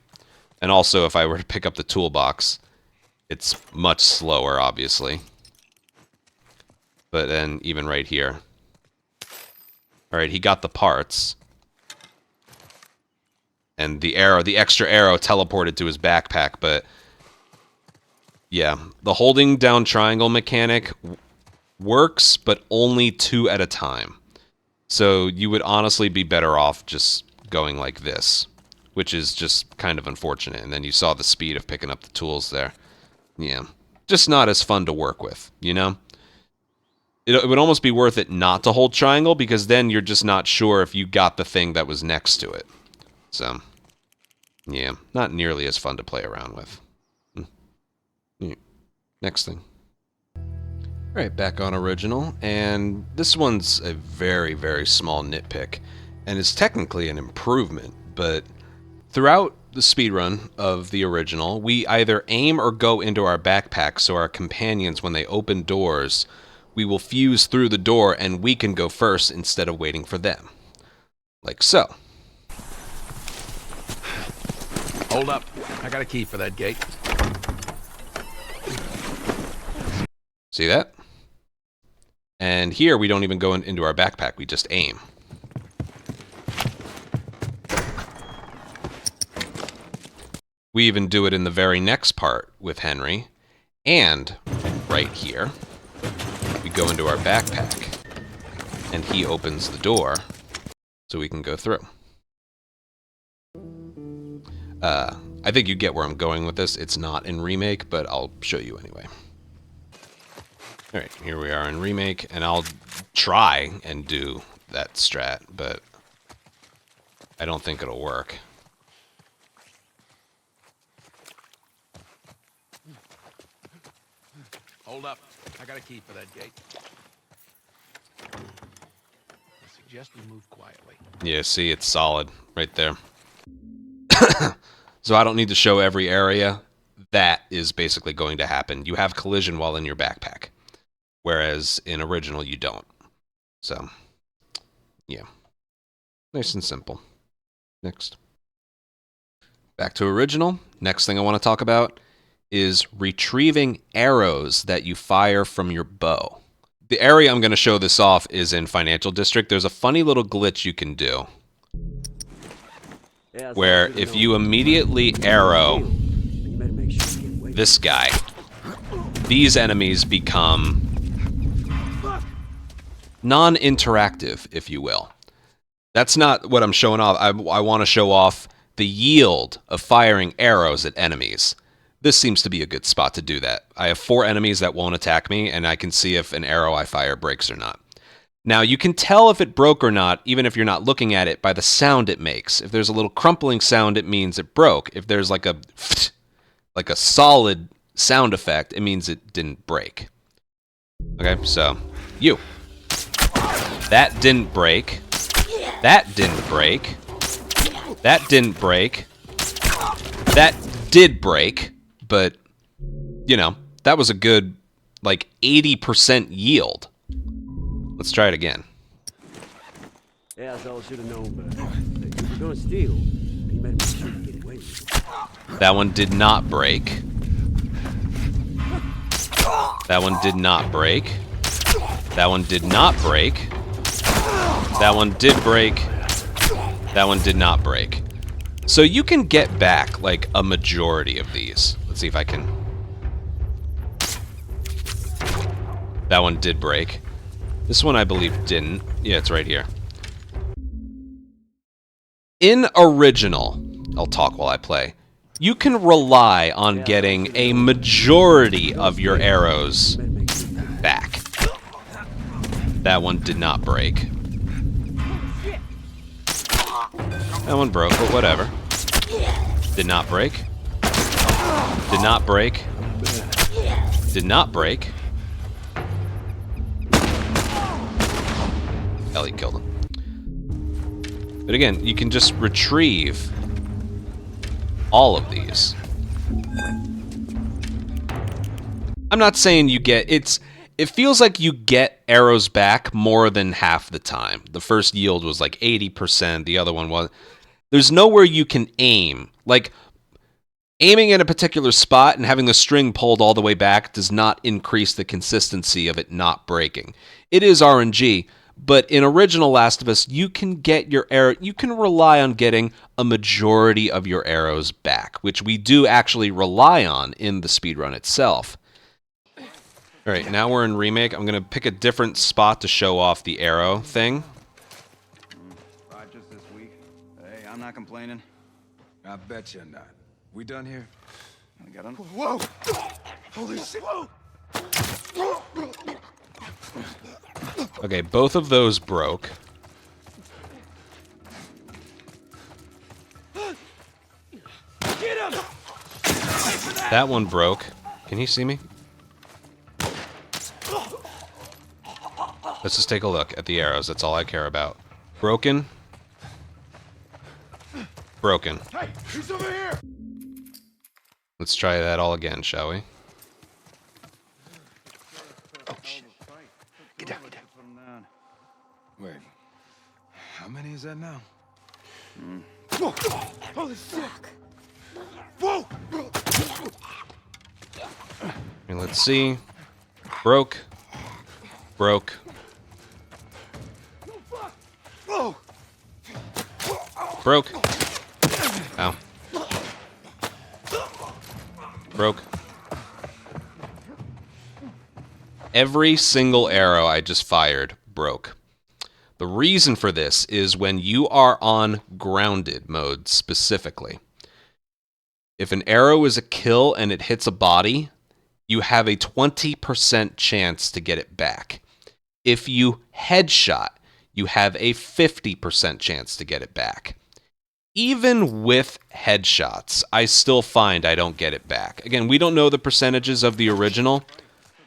And also, if I were to pick up the toolbox, it's much slower, obviously. But then, even right here. Alright, he got the parts. And the arrow, the extra arrow teleported to his backpack, but... yeah, the holding down triangle mechanic works, but only 2 at a time. So you would honestly be better off just going like this, which is just kind of unfortunate. And then you saw the speed of picking up the tools there. Yeah, just not as fun to work with, you know? It would almost be worth it not to hold triangle, because then you're just not sure if you got the thing that was next to it. So, yeah, not nearly as fun to play around with. Yeah. Next thing. Alright, back on original, and this one's a very, very small nitpick, and is technically an improvement, but throughout the speedrun of the original, we either aim or go into our backpack, so our companions, when they open doors, we will fuse through the door and we can go first instead of waiting for them. Like so. Hold up. I got a key for that gate. See that? And here we don't even go into our backpack, we just aim. We even do it in the very next part with Henry. And right here, we go into our backpack. And he opens the door so we can go through. I think you get where I'm going with this. It's not in Remake, but I'll show you anyway. Alright, here we are in Remake, and I'll try and do that strat, but I don't think it'll work. Hold up. I got a key for that gate. I suggest we move quietly. Yeah, see, it's solid right there. So I don't need to show every area. That is basically going to happen. You have collision while in your backpack. Whereas in original, you don't. So, yeah. Nice and simple. Next. Back to original. Next thing I want to talk about is retrieving arrows that you fire from your bow. The area I'm going to show this off is in Financial District. There's a funny little glitch you can do. Where if you immediately arrow this guy, these enemies become non-interactive, if you will. That's not what I'm showing off. I want to show off the yield of firing arrows at enemies. This seems to be a good spot to do that. I have 4 enemies that won't attack me, and I can see if an arrow I fire breaks or not. Now, you can tell if it broke or not, even if you're not looking at it, by the sound it makes. If there's a little crumpling sound, it means it broke. If there's like a solid sound effect, it means it didn't break. Okay, so, you. That didn't break. That didn't break. That didn't break. That did break, but, you know, that was a good, like, 80% yield. Let's try it again. Yeah, that's all I should have known, but if you're gonna steal, you better make sure you get away with it. That one did not break. That one did not break. That one did not break. That one did break. That one did not break. So you can get back, like, a majority of these. Let's see if I can... That one did break. This one, I believe, didn't. Yeah, it's right here. In original, I'll talk while I play, you can rely on getting a majority of your arrows back. That one did not break. That one broke, but whatever. Did not break. Did not break. Did not break. Ellie killed him. But again, you can just retrieve all of these. I'm not saying you get... It feels like you get arrows back more than half the time. The first yield was like 80%. The other one was... There's nowhere you can aim. Like, aiming at a particular spot and having the string pulled all the way back does not increase the consistency of it not breaking. It is RNG, but in original Last of Us, you can get your arrow... You can rely on getting a majority of your arrows back, which we do actually rely on in the speedrun itself. All right, now we're in Remake. I'm going to pick a different spot to show off the arrow thing. Just this week. Hey, I'm not complaining. I bet you're not. We done here? I got him. Whoa! Holy shit! Whoa! Okay, both of those broke. Get him! That one broke. Can he see me? Let's just take a look at the arrows. That's all I care about. Broken. Broken. Hey, he's over here! Let's try that all again, shall we? Oh, shit. Get down, get down. Put him down. Wait. How many is that now? Whoa! Holy shit! Whoa! And let's see. Broke. Broke. Whoa! Broke. Ow. Broke. Every single arrow I just fired broke. The reason for this is when you are on grounded mode specifically. If an arrow is a kill and it hits a body, you have a 20% chance to get it back. If you headshot, you have a 50% chance to get it back. Even with headshots, I still find I don't get it back. Again, we don't know the percentages of the original,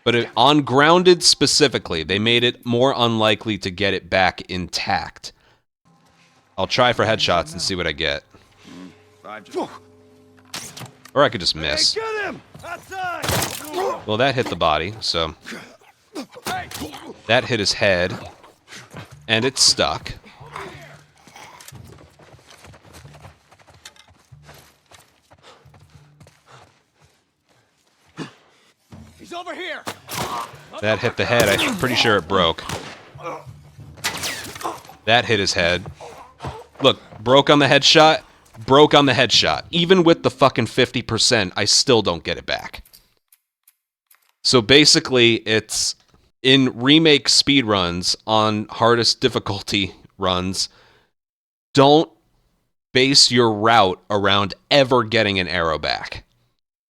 but on grounded specifically, they made it more unlikely to get it back intact. I'll try for headshots and see what I get. Or I could just miss. Get him! Outside! Well, that hit the body, so... That hit his head. And it's stuck. He's over here! That hit the head. I'm pretty sure it broke. That hit his head. Look, broke on the headshot. Broke on the headshot. Even with the fucking 50%, I still don't get it back. So basically, it's... In Remake speedruns, on hardest difficulty runs, don't base your route around ever getting an arrow back.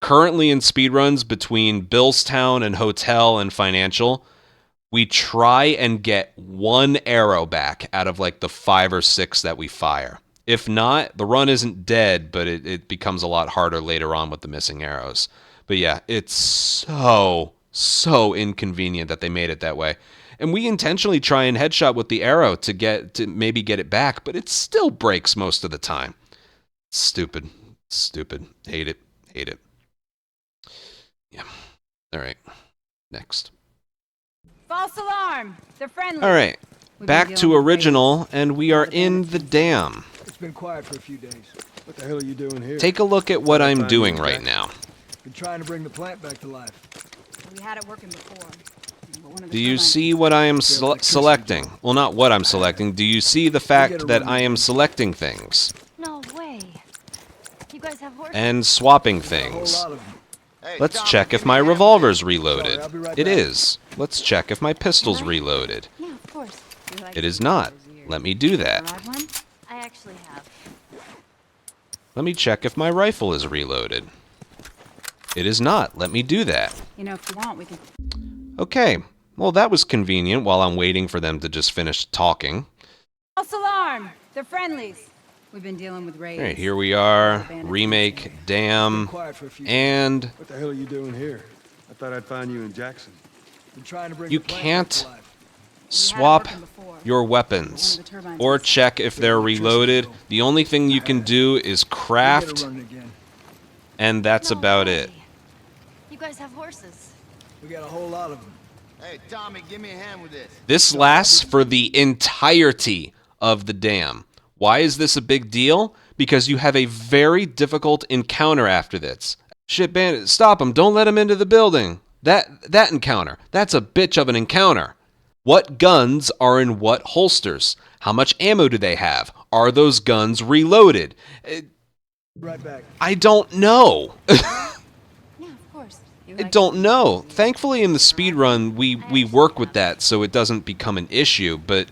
Currently in speedruns between Billstown and Hotel and Financial, we try and get one arrow back out of like the 5 or 6 that we fire. If not, the run isn't dead, but it becomes a lot harder later on with the missing arrows. But yeah, it's so inconvenient that they made it that way. And we intentionally try and headshot with the arrow to maybe get it back, but it still breaks most of the time. Stupid. Stupid. Hate it. Hate it. Yeah. All right. Next. False alarm. They're friendly. All right. We've been Back dealing to with original, and we are in the dam. It's been quiet for a few days. What the hell are you doing here? Take a look at what I'm doing right now. Been trying to bring the plant back to life. We had it working before. But one of the Do you turbines- see what I am selecting? Well, not what I'm selecting. Do you see the fact that I am selecting things No way. You guys have horses? and swapping A whole things? lot of them. Let's check if my revolver's reloaded. Sorry, I'll be right It back. is. Let's check if my pistol's reloaded. Yeah, of course. We like It to is see not. those ears. Let me do that. Ride one? I actually have. Let me check if my rifle is reloaded. It is not. Let me do that. You know, if you want, we can. Okay. Well, that was convenient while I'm waiting for them to just finish talking. False alarm! They're friendlies. We've been dealing with raids. All right, here we are. Bandits Remake, recently. Been Dam, quiet for a few and days. What the hell are you doing here? I thought I'd find you in Jackson. Been trying to bring you the plant back can't to life. swap working before. your weapons One of the turbines or was check if they're reloaded. The only thing you can do is We'll get it craft, running again. and that's No about way. it. You guys have horses. We got a whole lot of them. Hey, Tommy, give me a hand with this. This lasts for the entirety of the dam. Why is this a big deal? Because you have a very difficult encounter after this. Shit, bandit, stop him. Don't let him into the building. That encounter. That's a bitch of an encounter. What guns are in what holsters? How much ammo do they have? Are those guns reloaded? Right back. I don't know. Yeah, of course. I don't know. Thankfully, in the speedrun, we work with that so it doesn't become an issue, but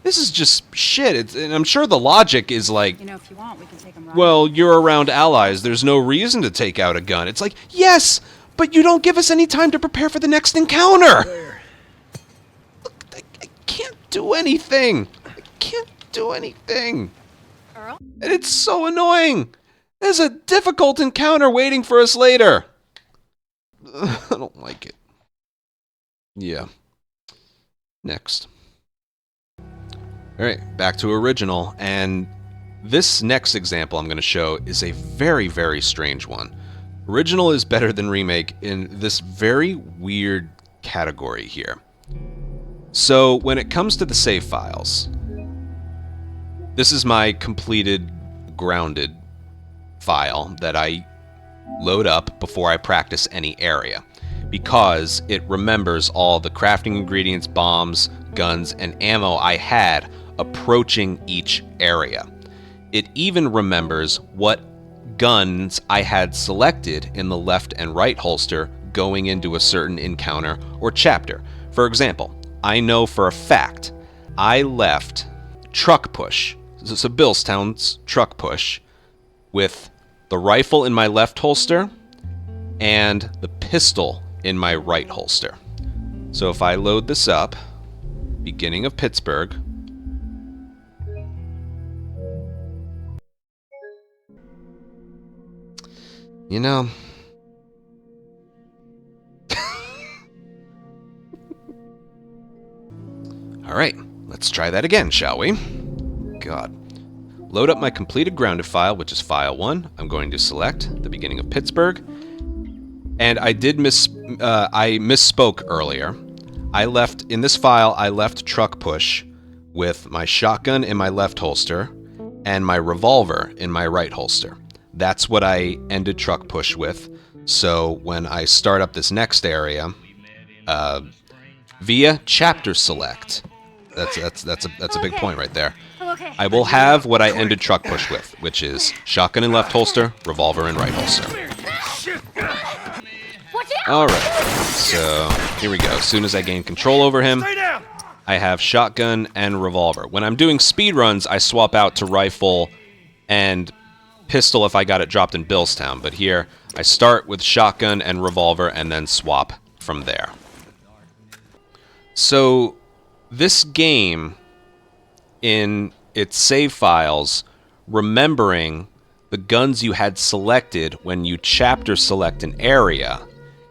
this is just shit. And I'm sure the logic is like, You know, if you want, we can take them right. well, you're around allies. There's no reason to take out a gun. It's like, yes, but you don't give us any time to prepare for the next encounter. There. Look, I can't do anything. I can't do anything. Earl? And it's so annoying. There's a difficult encounter waiting for us later. I don't like it. Yeah. Next. Alright, back to original. And this next example I'm going to show is a very, very strange one. Original is better than remake in this very weird category here. So, when it comes to the save files, this is my completed, grounded file that I load up before I practice any area, because it remembers all the crafting ingredients, bombs, guns, and ammo I had approaching each area. It even remembers what guns I had selected in the left and right holster going into a certain encounter or chapter. For example, I know for a fact I left truck push, so Billstown's truck push, with the rifle in my left holster and the pistol in my right holster. So if I load this up, beginning of Pittsburgh, you know, all right, let's try that again, shall we? God. Load up my completed grounded file, which is file 1. I'm going to select the beginning of Pittsburgh. And I did I misspoke earlier. In this file, I left truck push with my shotgun in my left holster and my revolver in my right holster. That's what I ended truck push with. So when I start up this next area, via chapter select, that's a big point right there. Okay. I will have what I ended truck push with, which is shotgun in left holster, revolver in right holster. Watch out! Alright, so here we go. As soon as I gain control over him, I have shotgun and revolver. When I'm doing speed runs, I swap out to rifle and pistol if I got it dropped in Billstown. But here, I start with shotgun and revolver and then swap from there. So, this game, in its save files, remembering the guns you had selected when you chapter select an area,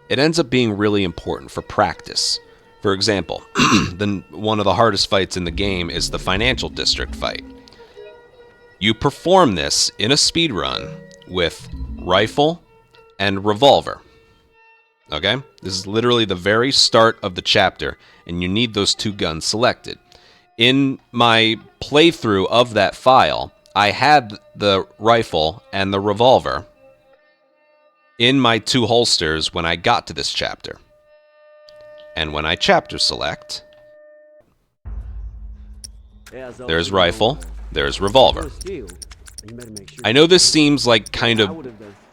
it ends up being really important for practice. For example, one of the hardest fights in the game is the financial district fight. You perform this in a speedrun with rifle and revolver. Okay? This is literally the very start of the chapter, and you need those two guns selected. In my playthrough of that file, I had the rifle and the revolver in my two holsters when I got to this chapter. And when I chapter select, there's rifle, there's revolver. I know this seems like kind of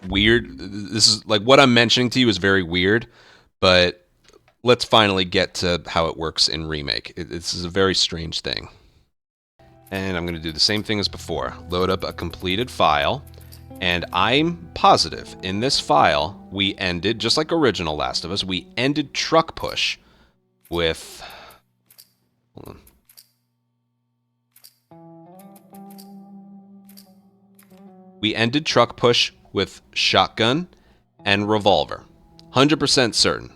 weird. This is like what I'm mentioning to you is very weird, but let's finally get to how it works in Remake. This is a very strange thing. And I'm going to do the same thing as before. Load up a completed file. And I'm positive in this file, we ended, just like original Last of Us, we ended truck push with... Hold on. We ended truck push with shotgun and revolver. 100% certain.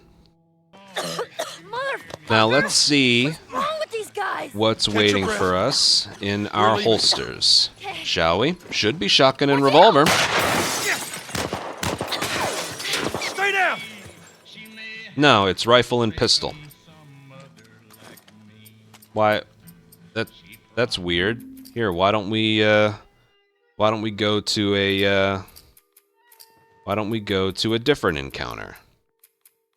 Now let's see What's wrong with these guys? what's waiting for us in our leaving. holsters. Shall we? Should be shotgun and revolver. Stay down! No, it's rifle and pistol. Why? That's weird. Here, why don't we go to a different encounter?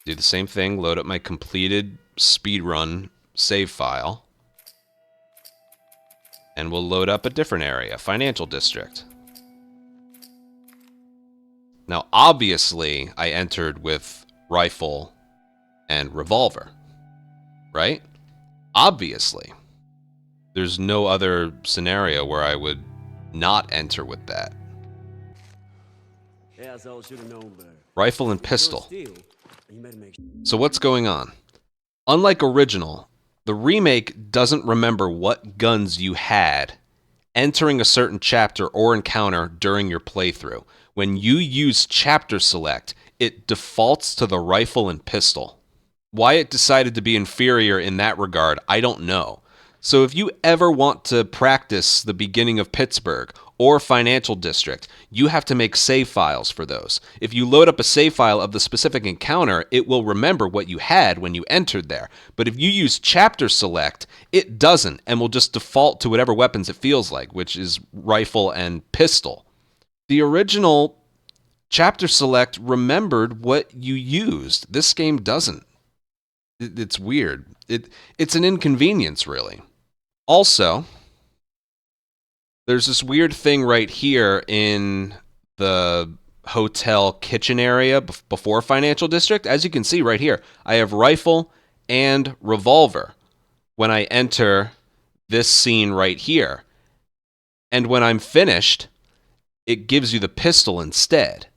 Do the same thing, load up my completed speedrun save file. And we'll load up a different area, financial district. Now, obviously, I entered with rifle and revolver, right? Obviously. There's no other scenario where I would not enter with that. Yeah, so I should have known better. Rifle and pistol. Steal, you better make sure. So what's going on? Unlike original, the remake doesn't remember what guns you had entering a certain chapter or encounter during your playthrough. When you use chapter select, it defaults to the rifle and pistol. Why it decided to be inferior in that regard, I don't know. So if you ever want to practice the beginning of Pittsburgh or Financial District, you have to make save files for those. If you load up a save file of the specific encounter, it will remember what you had when you entered there. But if you use chapter select, it doesn't and will just default to whatever weapons it feels like, which is rifle and pistol. The original chapter select remembered what you used. This game doesn't. It's weird. It's an inconvenience, really. Also, there's this weird thing right here in the hotel kitchen area before Financial District. As you can see right here, I have rifle and revolver when I enter this scene right here. And when I'm finished, it gives you the pistol instead.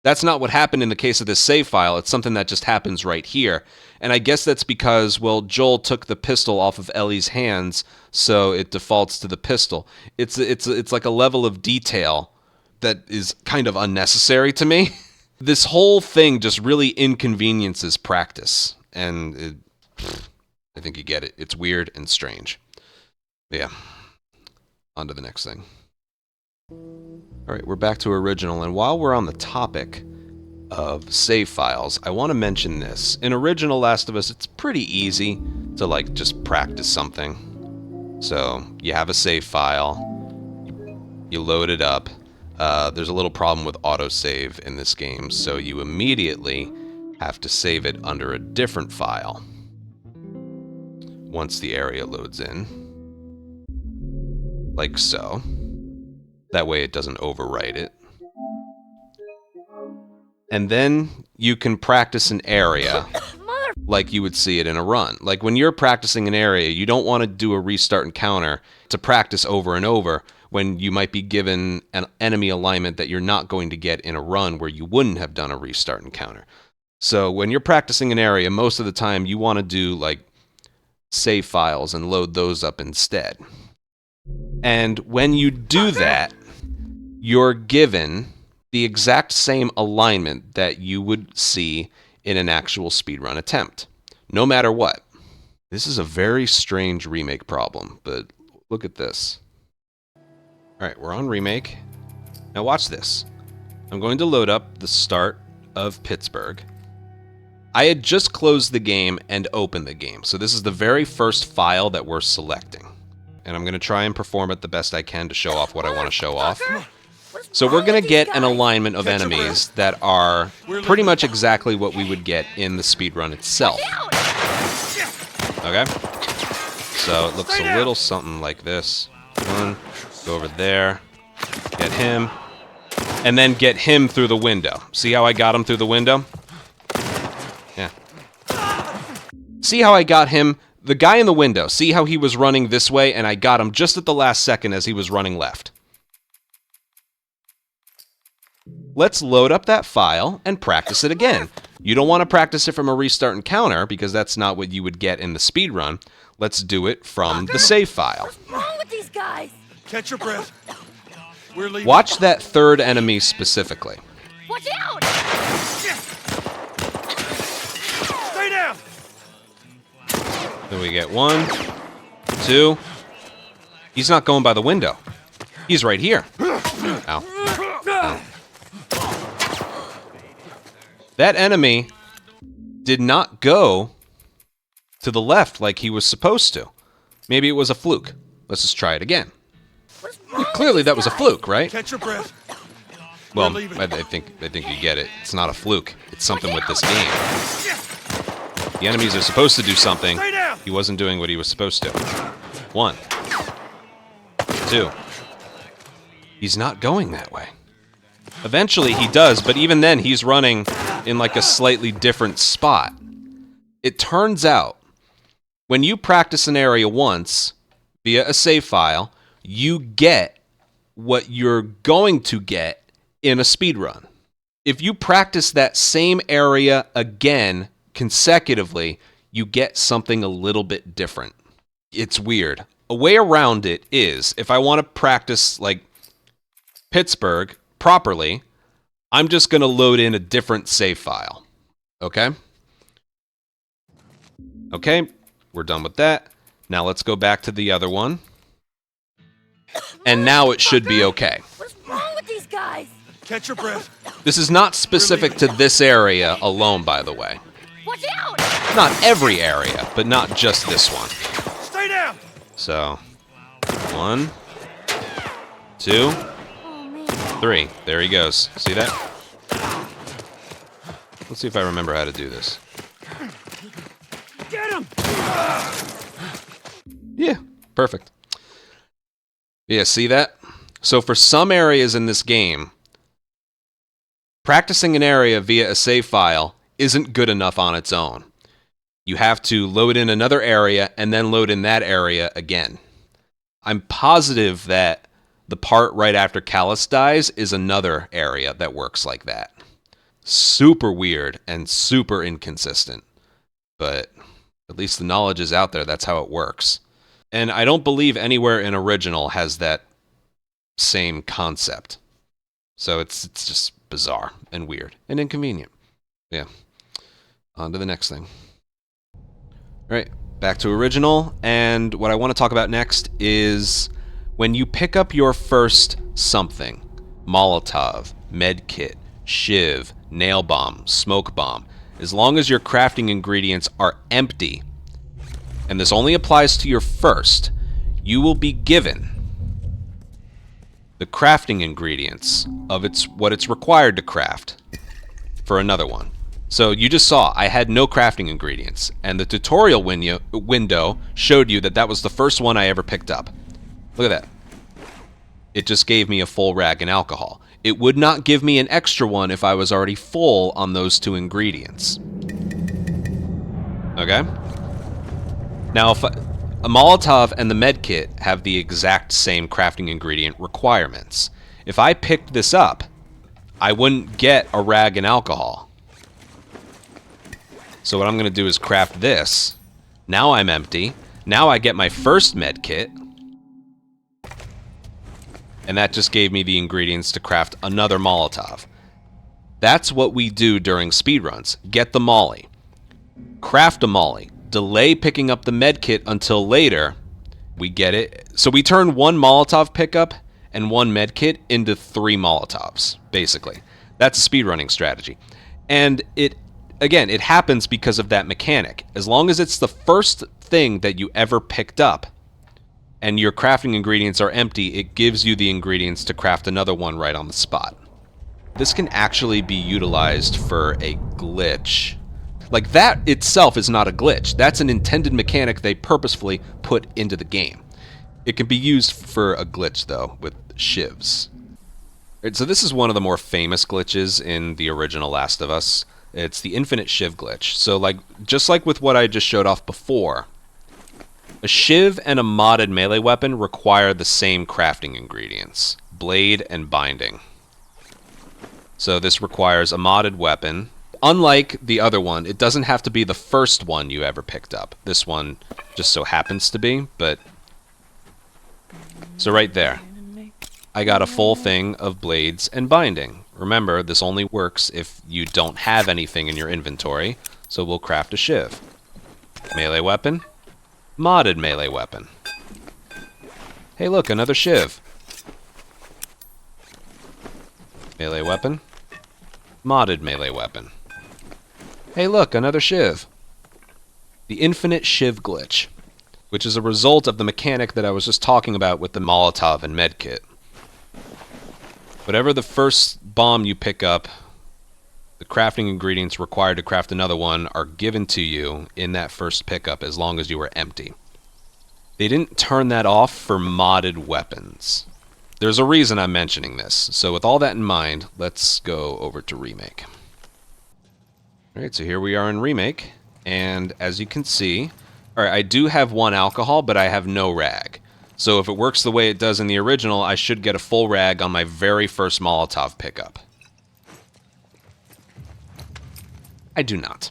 That's not what happened in the case of this save file. It's something that just happens right here. And I guess that's because, well, Joel took the pistol off of Ellie's hands, so it defaults to the pistol. It's like a level of detail that is kind of unnecessary to me. This whole thing just really inconveniences practice. And I think you get it. It's weird and strange. Yeah. On to the next thing. Alright, we're back to original, and while we're on the topic of save files, I want to mention this. In original Last of Us, it's pretty easy to, like, just practice something. So, you have a save file, you load it up. There's a little problem with autosave in this game, so you immediately have to save it under a different file once the area loads in. Like so. That way it doesn't overwrite it. And then you can practice an area like you would see it in a run. Like when you're practicing an area, you don't want to do a restart encounter to practice over and over when you might be given an enemy alignment that you're not going to get in a run where you wouldn't have done a restart encounter. So when you're practicing an area, most of the time you want to do like save files and load those up instead. And when you do that, you're given the exact same alignment that you would see in an actual speedrun attempt, no matter what. This is a very strange remake problem, but look at this. All right, we're on remake. Now watch this. I'm going to load up the start of Pittsburgh. I had just closed the game and opened the game, so this is the very first file that we're selecting. And I'm going to try and perform it the best I can to show off what I want to show off. So we're going to get an alignment of enemies that are pretty much exactly what we would get in the speedrun itself. Okay? So it looks a little something like this. One, go over there, get him, and then get him through the window. See how I got him through the window? Yeah. See how I got him? The guy in the window, see how he was running this way, and I got him just at the last second as he was running left. Let's load up that file and practice it again. You don't want to practice it from a restart encounter because that's not what you would get in the speedrun. Let's do it from the save file. What's wrong with these guys? Catch your breath. We're leaving. Watch that third enemy specifically. Watch out! Stay down. Then we get 1, 2. He's not going by the window. He's right here. Ow. Ow. That enemy did not go to the left like he was supposed to. Maybe it was a fluke. Let's just try it again. Clearly that was a fluke, right? Catch your breath. Well, We're leaving. I think you get it. It's not a fluke. It's something with this game. The enemies are supposed to do something. Stay down. He wasn't doing what he was supposed to. 1, 2. He's not going that way. Eventually he does, but even then he's running in like a slightly different spot. It turns out, when you practice an area once via a save file, you get what you're going to get in a speedrun. If you practice that same area again consecutively, you get something a little bit different. It's weird. A way around it is, if I want to practice like Pittsburgh properly, I'm just going to load in a different save file. Okay? Okay, we're done with that. Now let's go back to the other one. And now it should be okay. What's wrong with these guys? Catch your breath. This is not specific to this area alone, by the way. Watch out! Not every area, but not just this one. Stay down. So, 1, 2, Oh, man. 3. There he goes. See that? Let's see if I remember how to do this. Get him. Yeah, perfect. Yeah, see that? So for some areas in this game, practicing an area via a save file isn't good enough on its own. You have to load in another area and then load in that area again. I'm positive that the part right after Callus dies is another area that works like that. Super weird and super inconsistent. But at least the knowledge is out there. That's how it works. And I don't believe anywhere in original has that same concept. So it's just bizarre and weird and inconvenient. Yeah. On to the next thing. All right, back to original. And what I want to talk about next is when you pick up your first something, Molotov, medkit, shiv, nail bomb, smoke bomb, as long as your crafting ingredients are empty, and this only applies to your first, you will be given the crafting ingredients of what it's required to craft for another one. So you just saw I had no crafting ingredients, and the tutorial window showed you that that was the first one I ever picked up. Look at that. It just gave me a full rag and alcohol. It would not give me an extra one if I was already full on those 2 ingredients. Okay? Now, if a Molotov and the medkit have the exact same crafting ingredient requirements. If I picked this up, I wouldn't get a rag and alcohol. So what I'm going to do is craft this. Now I'm empty. Now I get my first medkit. And that just gave me the ingredients to craft another Molotov. That's what we do during speedruns. Get the molly. Craft a molly. Delay picking up the medkit until later. We get it. So we turn 1 Molotov pickup and 1 medkit into 3 Molotovs, basically. That's a speedrunning strategy. And it happens because of that mechanic. As long as it's the first thing that you ever picked up and your crafting ingredients are empty, it gives you the ingredients to craft another one right on the spot. This can actually be utilized for a glitch. Like, that itself is not a glitch. That's an intended mechanic they purposefully put into the game. It can be used for a glitch, though, with shivs. Right, so this is one of the more famous glitches in the original Last of Us. It's the infinite shiv glitch. So, just like with what I just showed off before, a shiv and a modded melee weapon require the same crafting ingredients: blade and binding. So this requires a modded weapon. Unlike the other one, it doesn't have to be the first one you ever picked up. This one just so happens to be, but... So right there, I got a full thing of blades and binding. Remember, this only works if you don't have anything in your inventory, so we'll craft a shiv. Melee weapon, modded melee weapon. Hey look, another shiv. Melee weapon, modded melee weapon. Hey look, another shiv. The infinite shiv glitch, which is a result of the mechanic that I was just talking about with the Molotov and medkit. Whatever the first bomb you pick up, the crafting ingredients required to craft another one are given to you in that first pickup as long as you are empty. They didn't turn that off for modded weapons. There's a reason I'm mentioning this. So with all that in mind, let's go over to Remake. Alright, so here we are in Remake, and as you can see, alright, I do have 1 alcohol, but I have no rag. So if it works the way it does in the original, I should get a full rag on my very first Molotov pickup. I do not.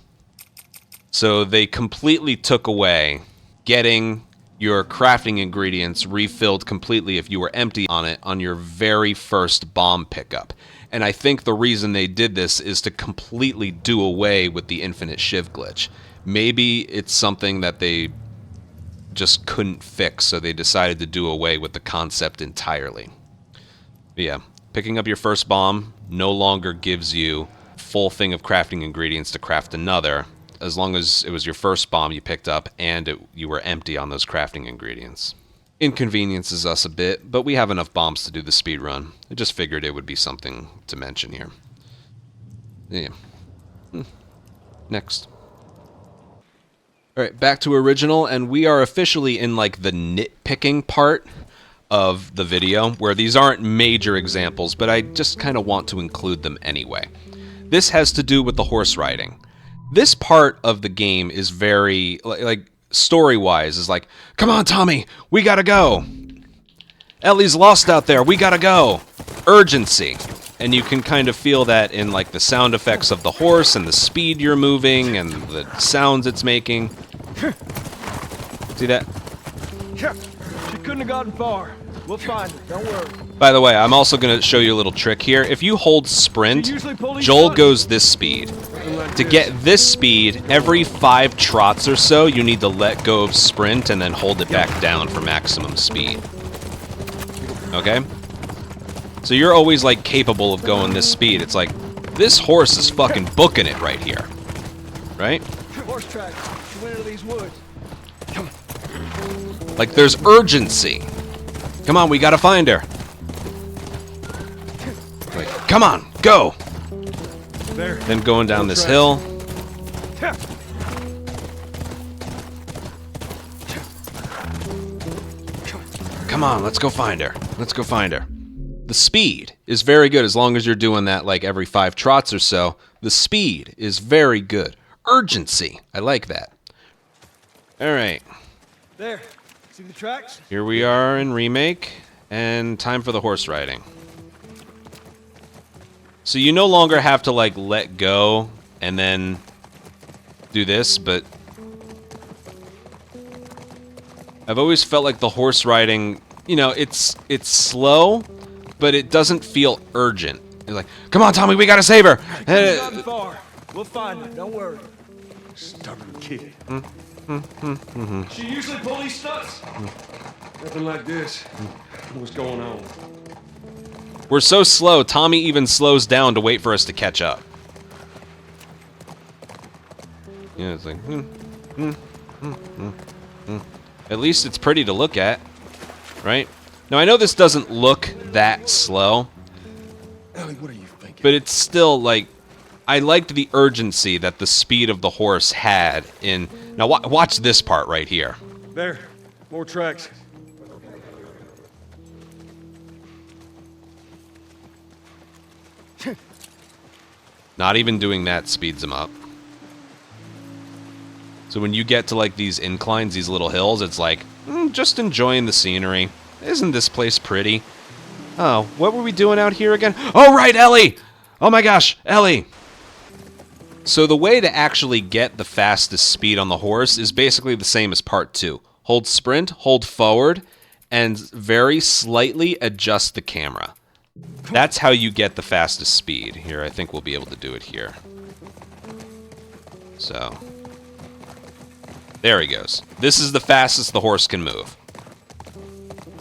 So they completely took away getting your crafting ingredients refilled completely if you were empty on it on your very first bomb pickup. And I think the reason they did this is to completely do away with the infinite shiv glitch. Maybe it's something that they just couldn't fix, so they decided to do away with the concept entirely. But yeah, picking up your first bomb no longer gives you a full thing of crafting ingredients to craft another, as long as it was your first bomb you picked up and you were empty on those crafting ingredients. Inconveniences us a bit, but we have enough bombs to do the speed run. I just figured it would be something to mention here. Yeah. Next. Alright, back to original, and we are officially in like the nitpicking part of the video, where these aren't major examples, but I just kind of want to include them anyway. This has to do with the horse riding. This part of the game is very, like story-wise, is like, come on, Tommy, we gotta go. Ellie's lost out there, we gotta go. Urgency. And you can kind of feel that in like the sound effects of the horse and the speed you're moving and the sounds it's making. See that? She couldn't have gotten far. We'll find her, don't worry. By the way, I'm also going to show you a little trick here. If you hold sprint, Joel goes this speed. To get this speed, every 5 trots or so, you need to let go of sprint and then hold it back down for maximum speed. Okay? So you're always like capable of going this speed. It's like, this horse is fucking booking it right here. Right? Horse track. She went into these woods. Come on. Like there's urgency. Come on, we gotta find her. Like, come on, go! There. Then going down this hill. Come on, let's go find her. Let's go find her. The speed is very good as long as you're doing that like every 5 trots or so. The speed is very good. Urgency. I like that. Alright. There. See the tracks? Here we are in Remake, and time for the horse riding. So you no longer have to like let go and then do this, but I've always felt like the horse riding, you know, it's slow, but it doesn't feel urgent. It's like, come on, Tommy, we gotta save her. Not far. We'll find her. Don't worry. Stubborn kid. She usually pull these stunts. Nothing like this. What's going on? We're so slow, Tommy even slows down to wait for us to catch up. Yeah, it's like, At least it's pretty to look at, right? Now, I know this doesn't look that slow, Ellie, what are you thinking? but it's still, like, I liked the urgency that the speed of the horse had in... Now, watch this part right here. There. More tracks. Not even doing that speeds them up. So when you get to, like, these inclines, these little hills, it's like, just enjoying the scenery. Isn't this place pretty? Oh, what were we doing out here again? Oh, right, Ellie! Oh my gosh, Ellie! So the way to actually get the fastest speed on the horse is basically the same as part 2. Hold sprint, hold forward, and very slightly adjust the camera. That's how you get the fastest speed. Here, I think we'll be able to do it here. So, there he goes. This is the fastest the horse can move.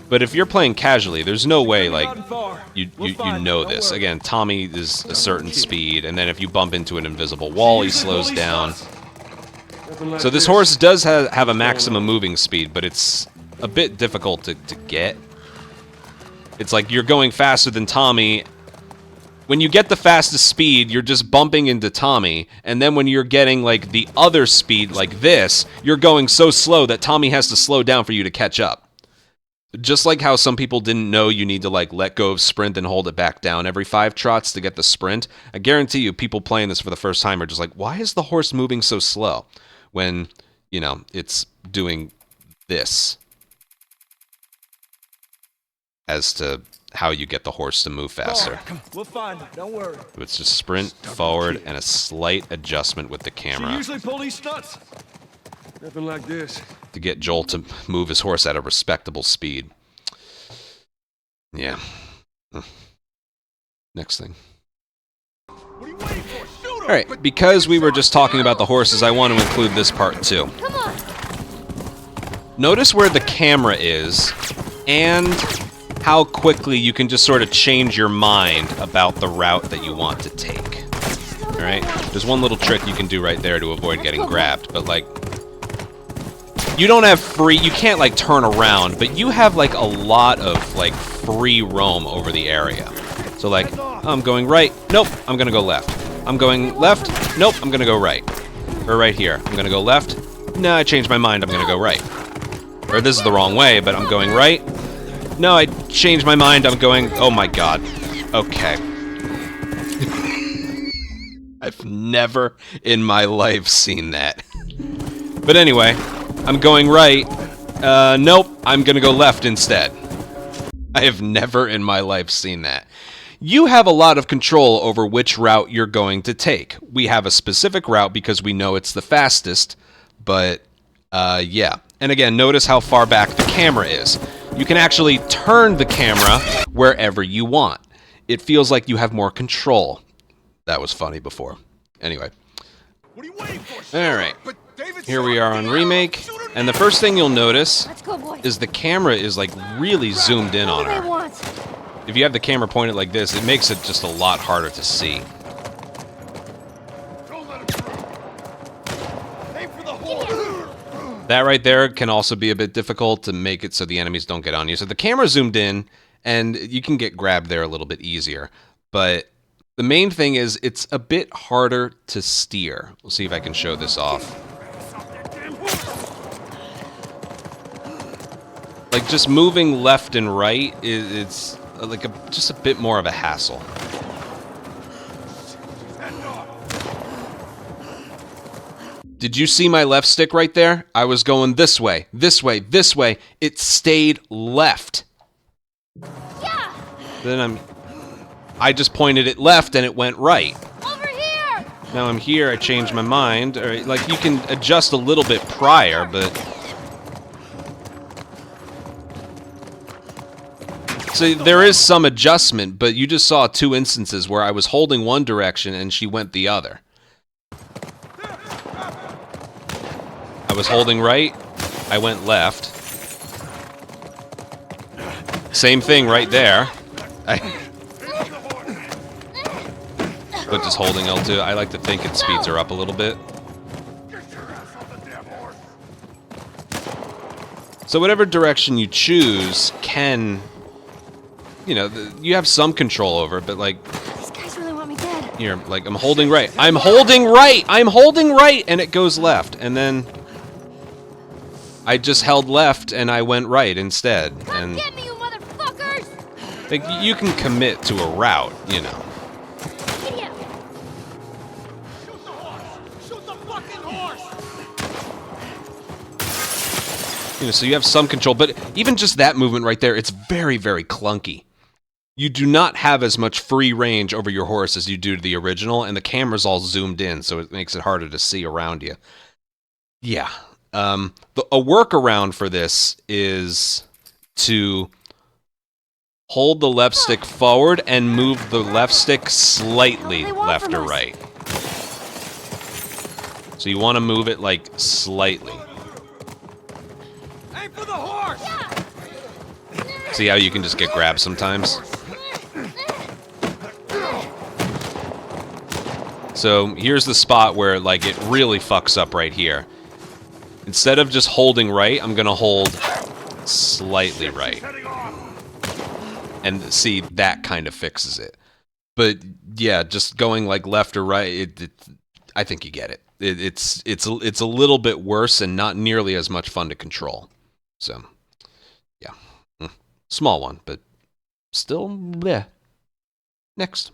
But if you're playing casually, there's no way, like, you know this. Again, Tommy is a certain speed, and then if you bump into an invisible wall, he slows down. So this horse does have a maximum moving speed, but it's a bit difficult to get. It's like you're going faster than Tommy. When you get the fastest speed, you're just bumping into Tommy, and then when you're getting, like, the other speed, like this, you're going so slow that Tommy has to slow down for you to catch up. Just like how some people didn't know you need to, like, let go of sprint and hold it back down every 5 trots to get the sprint, I guarantee you people playing this for the first time are just like, why is the horse moving so slow? When, you know, it's doing this as to how you get the horse to move faster. We'll find it. Don't worry. It's just sprint forward and a slight adjustment with the camera. She usually pull these stunts. Nothing like this. To get Joel to move his horse at a respectable speed. Yeah. Next thing. Alright, because we were just talking about the horses, I want to include this part too. Come on. Notice where the camera is, and how quickly you can just sort of change your mind about the route that you want to take. Alright? There's one little trick you can do right there to avoid getting grabbed, but like, you don't have you can't like turn around, but you have like a lot of like free roam over the area. So like, I'm going right, nope, I'm gonna go left. I'm going left, nope, I'm gonna go right. Or right here, I'm gonna go left, no, I changed my mind, I'm gonna go right. Or this is the wrong way, but I'm going right. No, I changed my mind, I'm going, oh my god. Okay. I've never in my life seen that. But anyway, I'm going right. Nope, I'm gonna go left instead. I have never in my life seen that. You have a lot of control over which route you're going to take. We have a specific route because we know it's the fastest, but yeah. And again, notice how far back the camera is. You can actually turn the camera wherever you want. It feels like you have more control. That was funny before. Anyway. Alright. Here we are on Remake, and the first thing you'll notice Let's go, boys. is the camera is like really zoomed in on What do they her. want? If you have the camera pointed like this, it makes it just a lot harder to see. That right there can also be a bit difficult to make it so the enemies don't get on you. So the camera zoomed in, and you can get grabbed there a little bit easier. But the main thing is it's a bit harder to steer. We'll see if I can show this off. Like just moving left and right it's like just a bit more of a hassle. Did you see my left stick right there? I was going this way, this way, this way. It stayed left. Yeah. Then I just pointed it left and it went right. Over here. Now I'm here, I changed my mind. Or like you can adjust a little bit prior, but so there is some adjustment, but you just saw 2 instances where I was holding one direction and she went the other. I was holding right, I went left. Same thing right there. But just holding L2, I like to think it speeds her up a little bit. So whatever direction you choose can, you know, you have some control over it, but like, These guys really want me dead. here, like I'm holding right, I'm holding right, I'm holding right, and it goes left, and then I just held left and I went right instead, and Get me, you motherfuckers! like you can commit to a route, you know. Giddy up. Shoot the horse! Shoot the fucking horse! You know, so you have some control, but even just that movement right there, it's very, very clunky. you do not have as much free range over your horse as you do to the original, and the camera's all zoomed in, so it makes it harder to see around you. Yeah. A workaround for this is to hold the left stick forward and move the left stick slightly left or right. So you want to move it like slightly. Aim for the horse! See how you can just get grabbed sometimes? So here's the spot where like it really fucks up right here. Instead of just holding right, I'm gonna hold slightly right. And see, that kind of fixes it. But yeah, just going like left or right, I think you get it. It's a little bit worse and not nearly as much fun to control. So yeah, small one, but still bleh. Next.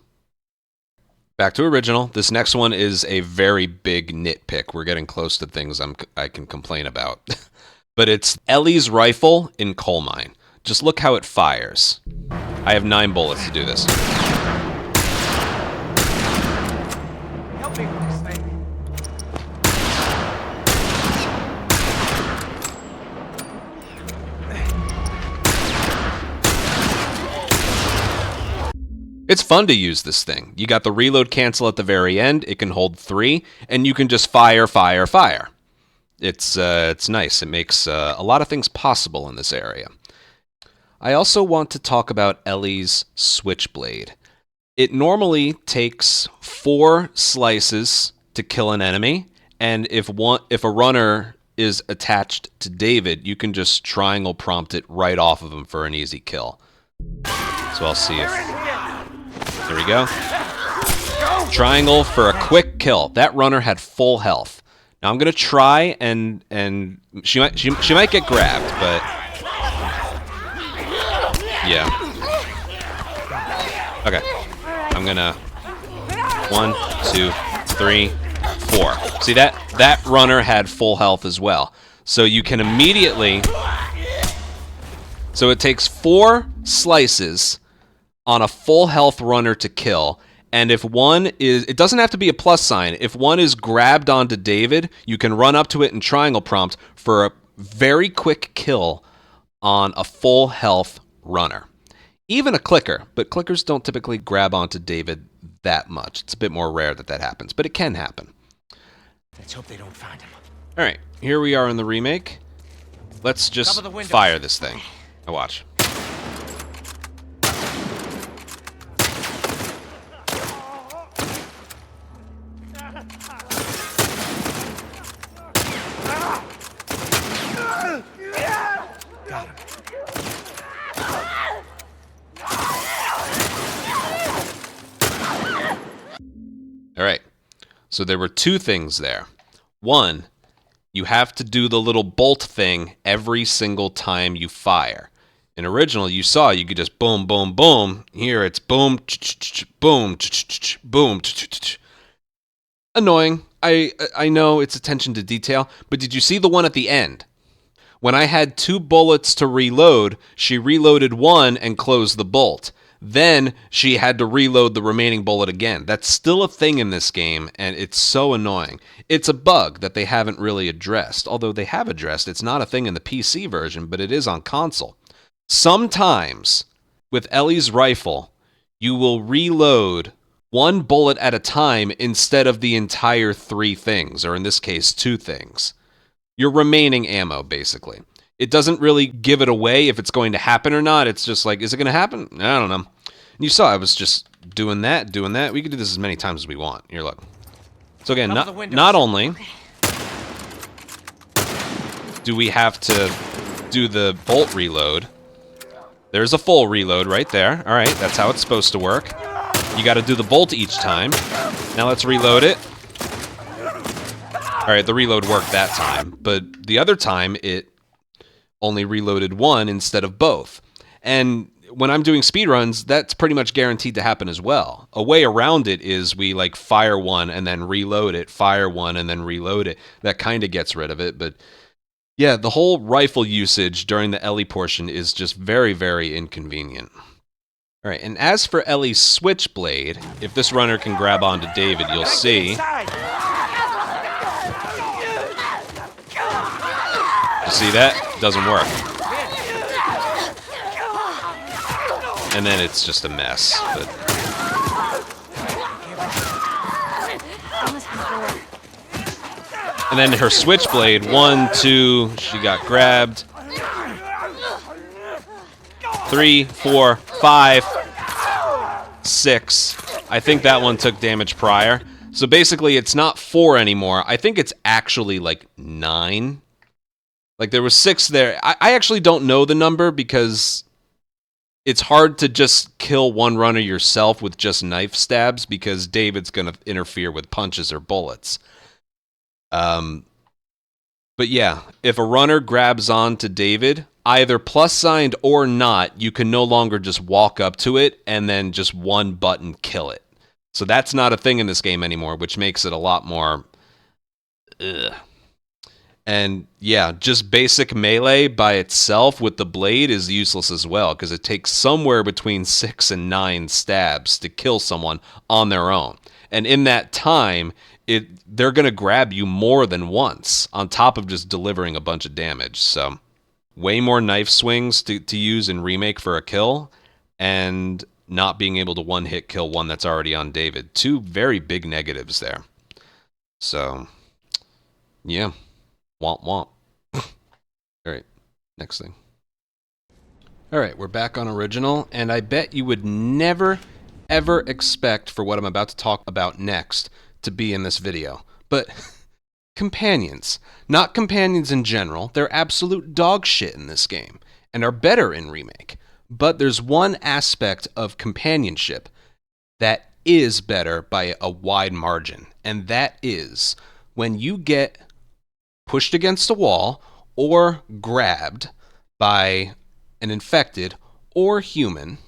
Back to original. This next one is a very big nitpick. We're getting close to things I can complain about. But it's Ellie's rifle in Coal Mine. Just look how it fires. I have 9 bullets to do this. Help me with this thing. It's fun to use this thing. You got the reload cancel at the very end. It can hold 3, and you can just fire, fire, fire. It's nice. It makes a lot of things possible in this area. I also want to talk about Ellie's switchblade. It normally takes 4 slices to kill an enemy, and if a runner is attached to David, you can just triangle prompt it right off of him for an easy kill. So I'll see if... There we go. Triangle for a quick kill. That runner had full health. Now I'm gonna try and she might get grabbed, but yeah. Okay. I'm gonna 1, 2, 3, 4. See that runner had full health as well. So you can immediately. So it takes 4 slices on a full health runner to kill, and if one is, it doesn't have to be a plus sign. If one is grabbed onto David, you can run up to it and triangle prompt for a very quick kill on a full health runner. Even a clicker, but clickers don't typically grab onto David that much. It's a bit more rare that happens, but it can happen. Let's hope they don't find him. All right, here we are in the remake. Let's just fire this thing. Now watch. All right, so there were 2 things there. 1, you have to do the little bolt thing every single time you fire. In original, you saw you could just boom, boom, boom. Here it's boom, boom, boom. Annoying. I know it's attention to detail, but did you see the one at the end? When I had 2 bullets to reload, she reloaded 1 and closed the bolt. Then she had to reload the remaining bullet again. That's still a thing in this game, and it's so annoying. It's a bug that they haven't really addressed, although they have addressed. It's not a thing in the PC version, but it is on console. Sometimes, with Ellie's rifle, you will reload 1 bullet at a time instead of the entire 3 things, or in this case, 2 things. Your remaining ammo, basically. It doesn't really give it away if it's going to happen or not. It's just like, is it going to happen? I don't know. And you saw I was just doing that. We can do this as many times as we want. Here, look. So again, not only do we have to do the bolt reload, there's a full reload right there. All right, that's how it's supposed to work. You got to do the bolt each time. Now let's reload it. All right, the reload worked that time, but the other time it only reloaded 1 instead of both. And when I'm doing speedruns, that's pretty much guaranteed to happen as well. A way around it is we like fire 1 and then reload it, fire 1 and then reload it. That kind of gets rid of it, but yeah, the whole rifle usage during the Ellie portion is just very, very inconvenient. All right, and as for Ellie's switchblade, if this runner can grab onto David, you'll see. You see that? Doesn't work. And then it's just a mess. But and then her switchblade, 1, 2, she got grabbed. 3, 4, 5, 6. I think that one took damage prior. So basically, it's not 4 anymore. I think it's actually like 9. Like there was 6 there. I actually don't know the number because it's hard to just kill one runner yourself with just knife stabs because David's going to interfere with punches or bullets. But yeah, if a runner grabs on to David, either plus signed or not, you can no longer just walk up to it and then just one button kill it. So that's not a thing in this game anymore, which makes it a lot more... Ugh. And yeah, just basic melee by itself with the blade is useless as well, because it takes somewhere between 6 and 9 stabs to kill someone on their own. And in that time, they're going to grab you more than once, on top of just delivering a bunch of damage. So way more knife swings to use in Remake for a kill, and not being able to one-hit kill one that's already on David. 2 very big negatives there. So, yeah. Womp womp. Alright, next thing. Alright, we're back on original, and I bet you would never, ever expect for what I'm about to talk about next to be in this video. But, companions. Not companions in general, they're absolute dog shit in this game, and are better in Remake. But there's one aspect of companionship that is better by a wide margin, and that is when you get pushed against a wall or grabbed by an infected or human,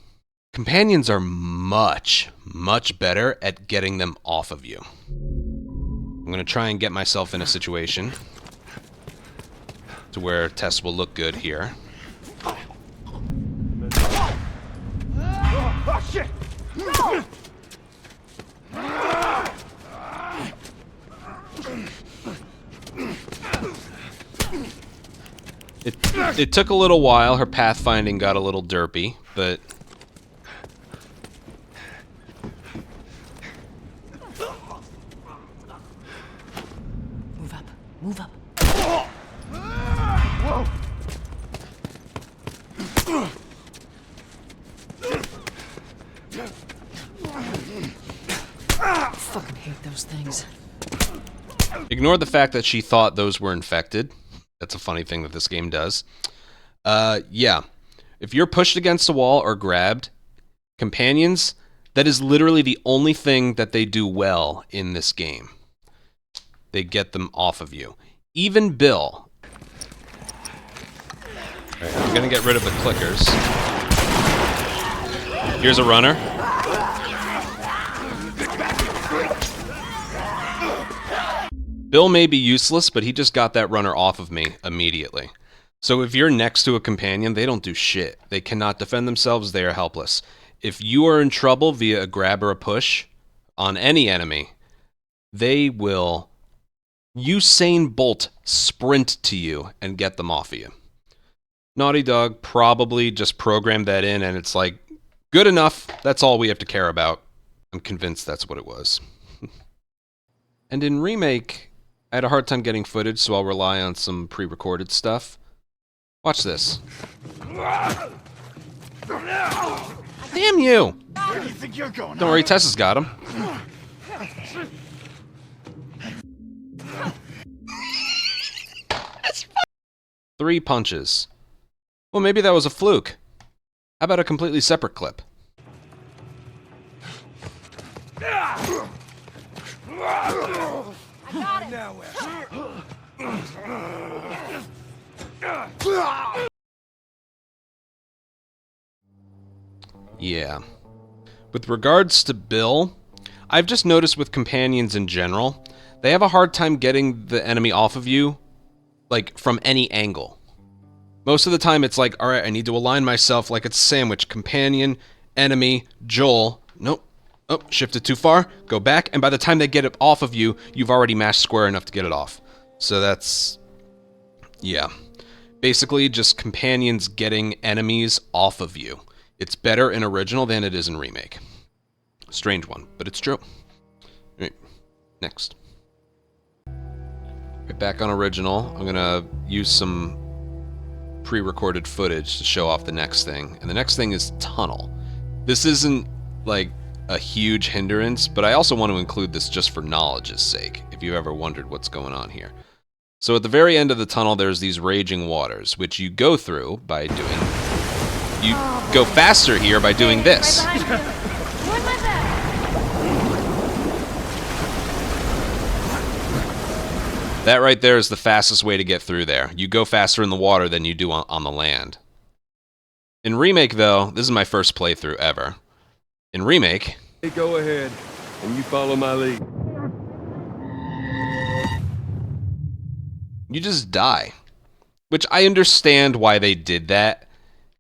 companions are much, much better at getting them off of you. I'm going to try and get myself in a situation to where Tess will look good here. Oh, shit! It took a little while. Her pathfinding got a little derpy, but... Move up. Move up. I fucking hate those things. Ignore the fact that she thought those were infected. That's a funny thing that this game does. Yeah. If you're pushed against a wall or grabbed, companions, that is literally the only thing that they do well in this game. They get them off of you. Even Bill. Alright, I'm gonna get rid of the clickers. Here's a runner. Bill may be useless, but he just got that runner off of me immediately. So if you're next to a companion, they don't do shit. They cannot defend themselves, they are helpless. If you are in trouble via a grab or a push on any enemy, they will Usain Bolt sprint to you and get them off of you. Naughty Dog probably just programmed that in and it's like, good enough, that's all we have to care about. I'm convinced that's what it was. And in Remake, I had a hard time getting footage, so I'll rely on some pre-recorded stuff. Watch this. Damn you! Where do you think you're going? Don't worry, Tessa's got him. Three punches. Well, maybe that was a fluke. How about a completely separate clip? Yeah. With regards to Bill, I've just noticed with companions in general, they have a hard time getting the enemy off of you, like, from any angle. Most of the time it's like, alright, I need to align myself like it's a sandwich. Companion, enemy, Joel. Nope. Oh, shifted too far. Go back, and by the time they get it off of you, you've already mashed square enough to get it off. So that's... yeah. Basically, just companions getting enemies off of you. It's better in original than it is in remake. Strange one, but it's true. Alright, next. Right, back on original, I'm gonna use some pre-recorded footage to show off the next thing. And the next thing is tunnel. This isn't, like, a huge hindrance, but I also want to include this just for knowledge's sake, if you ever wondered what's going on here. So at the very end of the tunnel, there's these raging waters, which you go through by doing... you go faster here by doing this. Right behind you. Wind my back. That right there is the fastest way to get through there. You go faster in the water than you do on the land. In Remake, though, this is my first playthrough ever. In Remake... Hey, go ahead, and you follow my lead. you just die. Which I understand why they did that.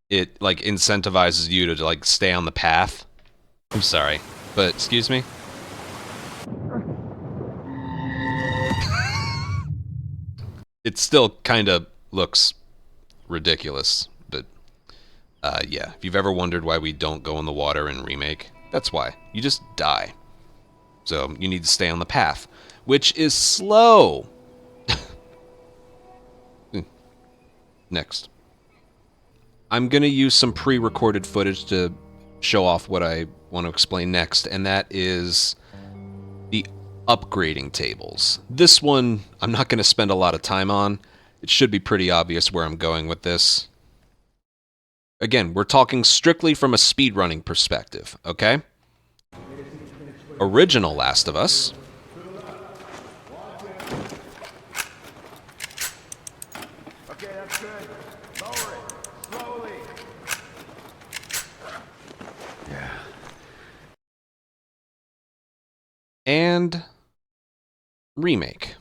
It, like, incentivizes you to, like, stay on the path. I'm sorry, but, excuse me? It still kind of looks ridiculous, but, yeah. If you've ever wondered why we don't go in the water in Remake, that's why. You just die. So, you need to stay on the path, which is slow. Next. I'm going to use some pre-recorded footage to show off what I want to explain next, and that is the upgrading tables. This one, I'm not going to spend a lot of time on. It should be pretty obvious where I'm going with this. Again, we're talking strictly from a speedrunning perspective, okay? Original Last of Us. Okay, that's good. Lower it. Slowly. And Remake.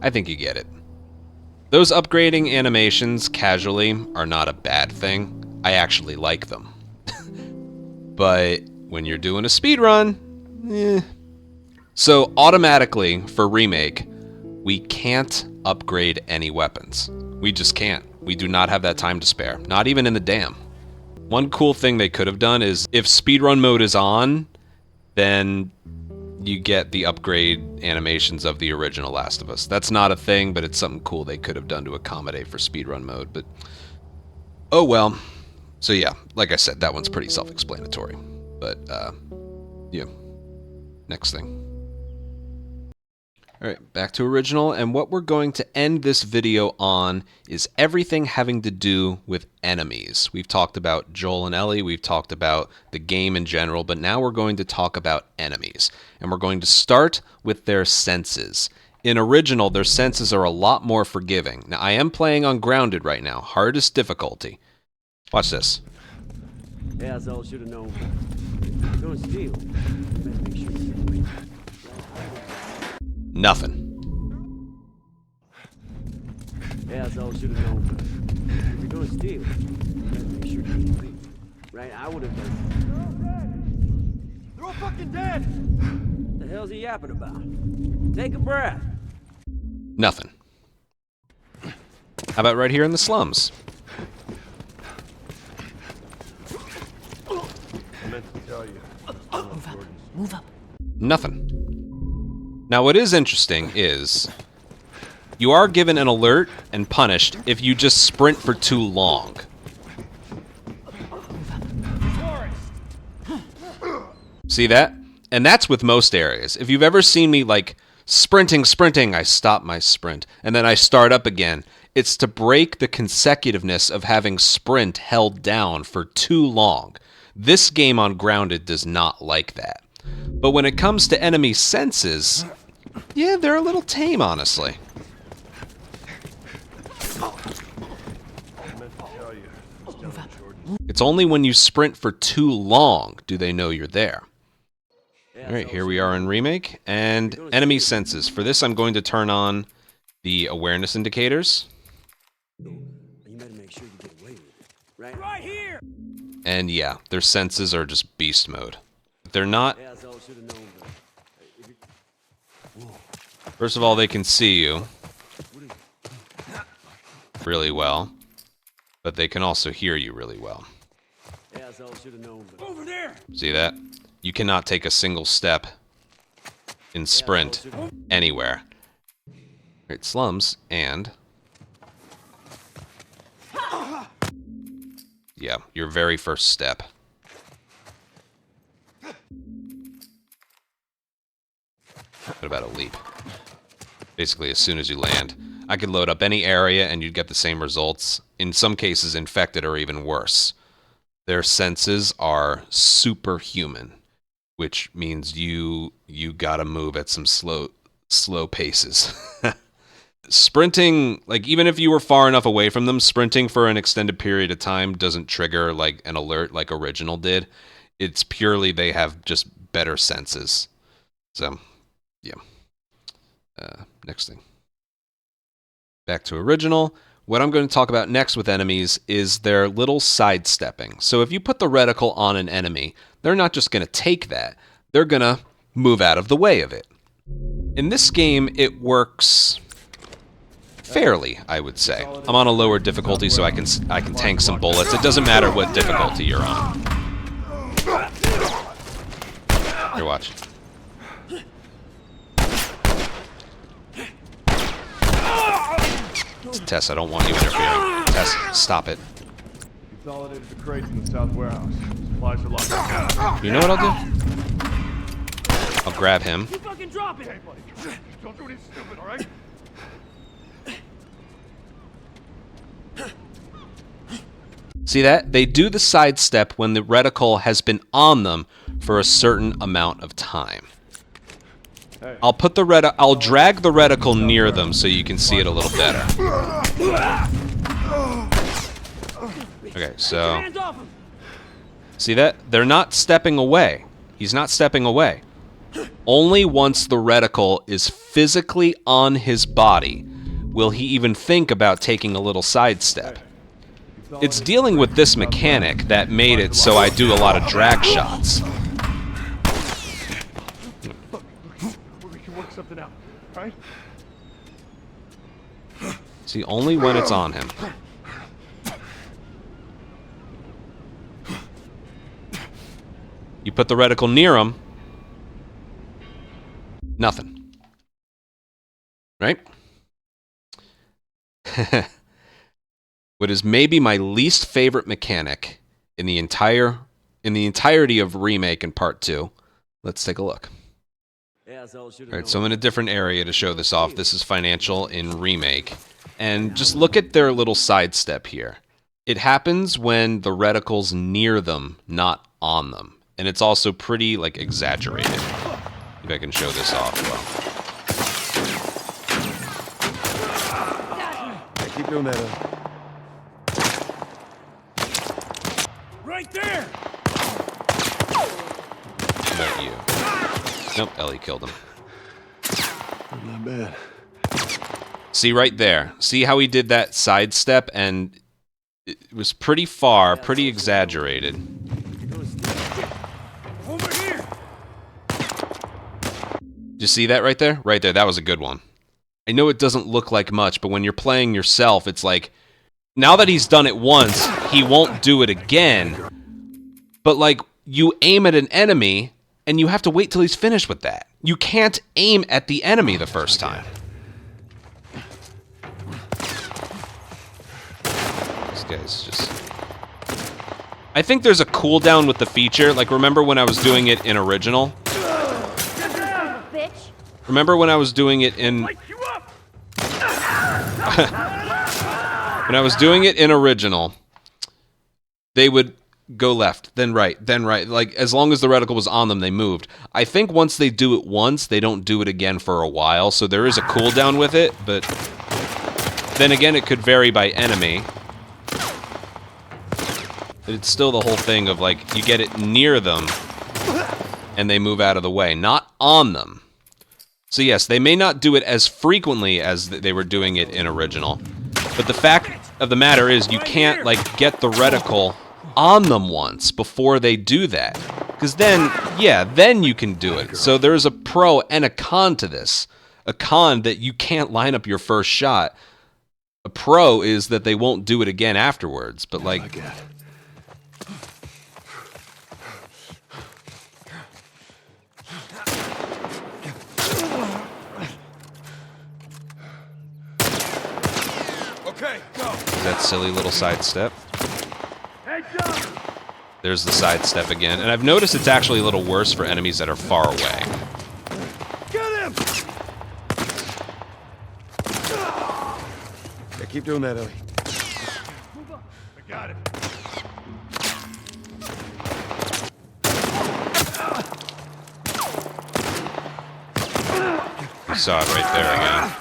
I think you get it. Those upgrading animations, casually, are not a bad thing. I actually like them. But when you're doing a speedrun, eh. So automatically, for Remake, we can't upgrade any weapons. We just can't. We do not have that time to spare. Not even in the dam. One cool thing they could have done is, if speedrun mode is on, then you get the upgrade animations of the original Last of Us. That's not a thing, but it's something cool they could have done to accommodate for speedrun mode, but oh well. So yeah, like I said, that one's pretty self-explanatory. But, yeah. Next thing. Alright, back to original, and what we're going to end this video on is everything having to do with enemies. We've talked about Joel and Ellie, we've talked about the game in general, but now we're going to talk about enemies. And we're going to start with their senses. In original, their senses are a lot more forgiving. Now, I am playing on Grounded right now, hardest difficulty. Watch this. Yeah, that's all I should have known. Don't steal. Better make sure you get away. Nothing. Yeah, that's all I should have known. If you're gonna steal, better make sure you get away. Right? I would have done. They're all fucking dead! What the hell's he yapping about? Take a breath. Nothing. How about right here in the slums? I meant to tell you. Move up. Move up. Nothing. Now, what is interesting is you are given an alert and punished if you just sprint for too long. See that? And that's with most areas. If you've ever seen me like sprinting, I stop my sprint, and then I start up again. It's to break the consecutiveness of having sprint held down for too long. This game on Grounded does not like that. But when it comes to enemy senses, yeah, they're a little tame, honestly. It's only when you sprint for too long do they know you're there. Alright, here we are in Remake, and enemy senses. For this, I'm going to turn on the awareness indicators. You better make sure you get away with it. Right here! And yeah, their senses are just beast mode. They're not... Asshole should have known better. First of all, they can see you really well, but they can also hear you really well. Asshole should have known better. Over there! See that? You cannot take a single step in sprint anywhere. Right, slums, and... yeah, your very first step. What about a leap? Basically, as soon as you land. I could load up any area and you'd get the same results. In some cases, infected or even worse. Their senses are superhuman, which means you gotta move at some slow paces. Sprinting, like, even if you were far enough away from them, sprinting for an extended period of time doesn't trigger, like, an alert like Original did. It's purely they have just better senses. So, yeah. Next thing. Back to Original. What I'm going to talk about next with enemies is their little sidestepping. So if you put the reticle on an enemy, they're not just going to take that. They're going to move out of the way of it. In this game, it works... fairly, I would say. I'm on a lower difficulty, so I can tank some bullets. It doesn't matter what difficulty you're on. Here, watch. Tess, I don't want you interfering. Tess, stop it. Consolidated the crates in the south warehouse. Supplies are locked up. You know what I'll do? I'll grab him. You fucking drop it! Hey, buddy. Don't do anything stupid, all right? See that? They do the sidestep when the reticle has been on them for a certain amount of time. I'll put the I'll drag the reticle near them so you can see it a little better. Okay, so see that? They're not stepping away. He's not stepping away. Only once the reticle is physically on his body will he even think about taking a little sidestep. It's dealing with this mechanic that made it so I do a lot of drag shots. We can work something out, right? See, only when it's on him. You put the reticle near him, nothing. Right? What is maybe my least favorite mechanic in the entirety of Remake and Part 2. Let's take a look. Alright, so I'm in a different area to show this off. This is Financial in Remake. And just look at their little sidestep here. It happens when the reticle's near them, not on them. And it's also pretty, like, exaggerated. If I can show this off well. Keep doing that, Right there! How about you? Nope, Ellie killed him. Not bad. See right there. See how he did that sidestep and it was pretty far, pretty exaggerated. Over here! Did you see that right there? Right there, that was a good one. I know it doesn't look like much, but when you're playing yourself, it's like, now that he's done it once, he won't do it again. But like, you aim at an enemy, and you have to wait till he's finished with that. You can't aim at the enemy the first time. This guy's just... I think there's a cooldown with the feature. Like, remember when I was doing it in original? Bitch. Remember when I was doing it in... When I was doing it in original, they would go left, then right, then right. Like, as long as the reticle was on them, they moved. I think once they do it once, they don't do it again for a while, so there is a cooldown with it, but then again, it could vary by enemy. But it's still the whole thing of, like, you get it near them, and they move out of the way, not on them. So yes, they may not do it as frequently as they were doing it in original, but the fact of the matter is you can't, like, get the reticle on them once before they do that. Because then, yeah, then you can do it. So there's a pro and a con to this. A con that you can't line up your first shot. A pro is that they won't do it again afterwards, but, like... Okay, go. That silly little sidestep. There's the sidestep again. And I've noticed it's actually a little worse for enemies that are far away. Get him! Yeah, keep doing that, Ellie. I got it. You saw it right there again.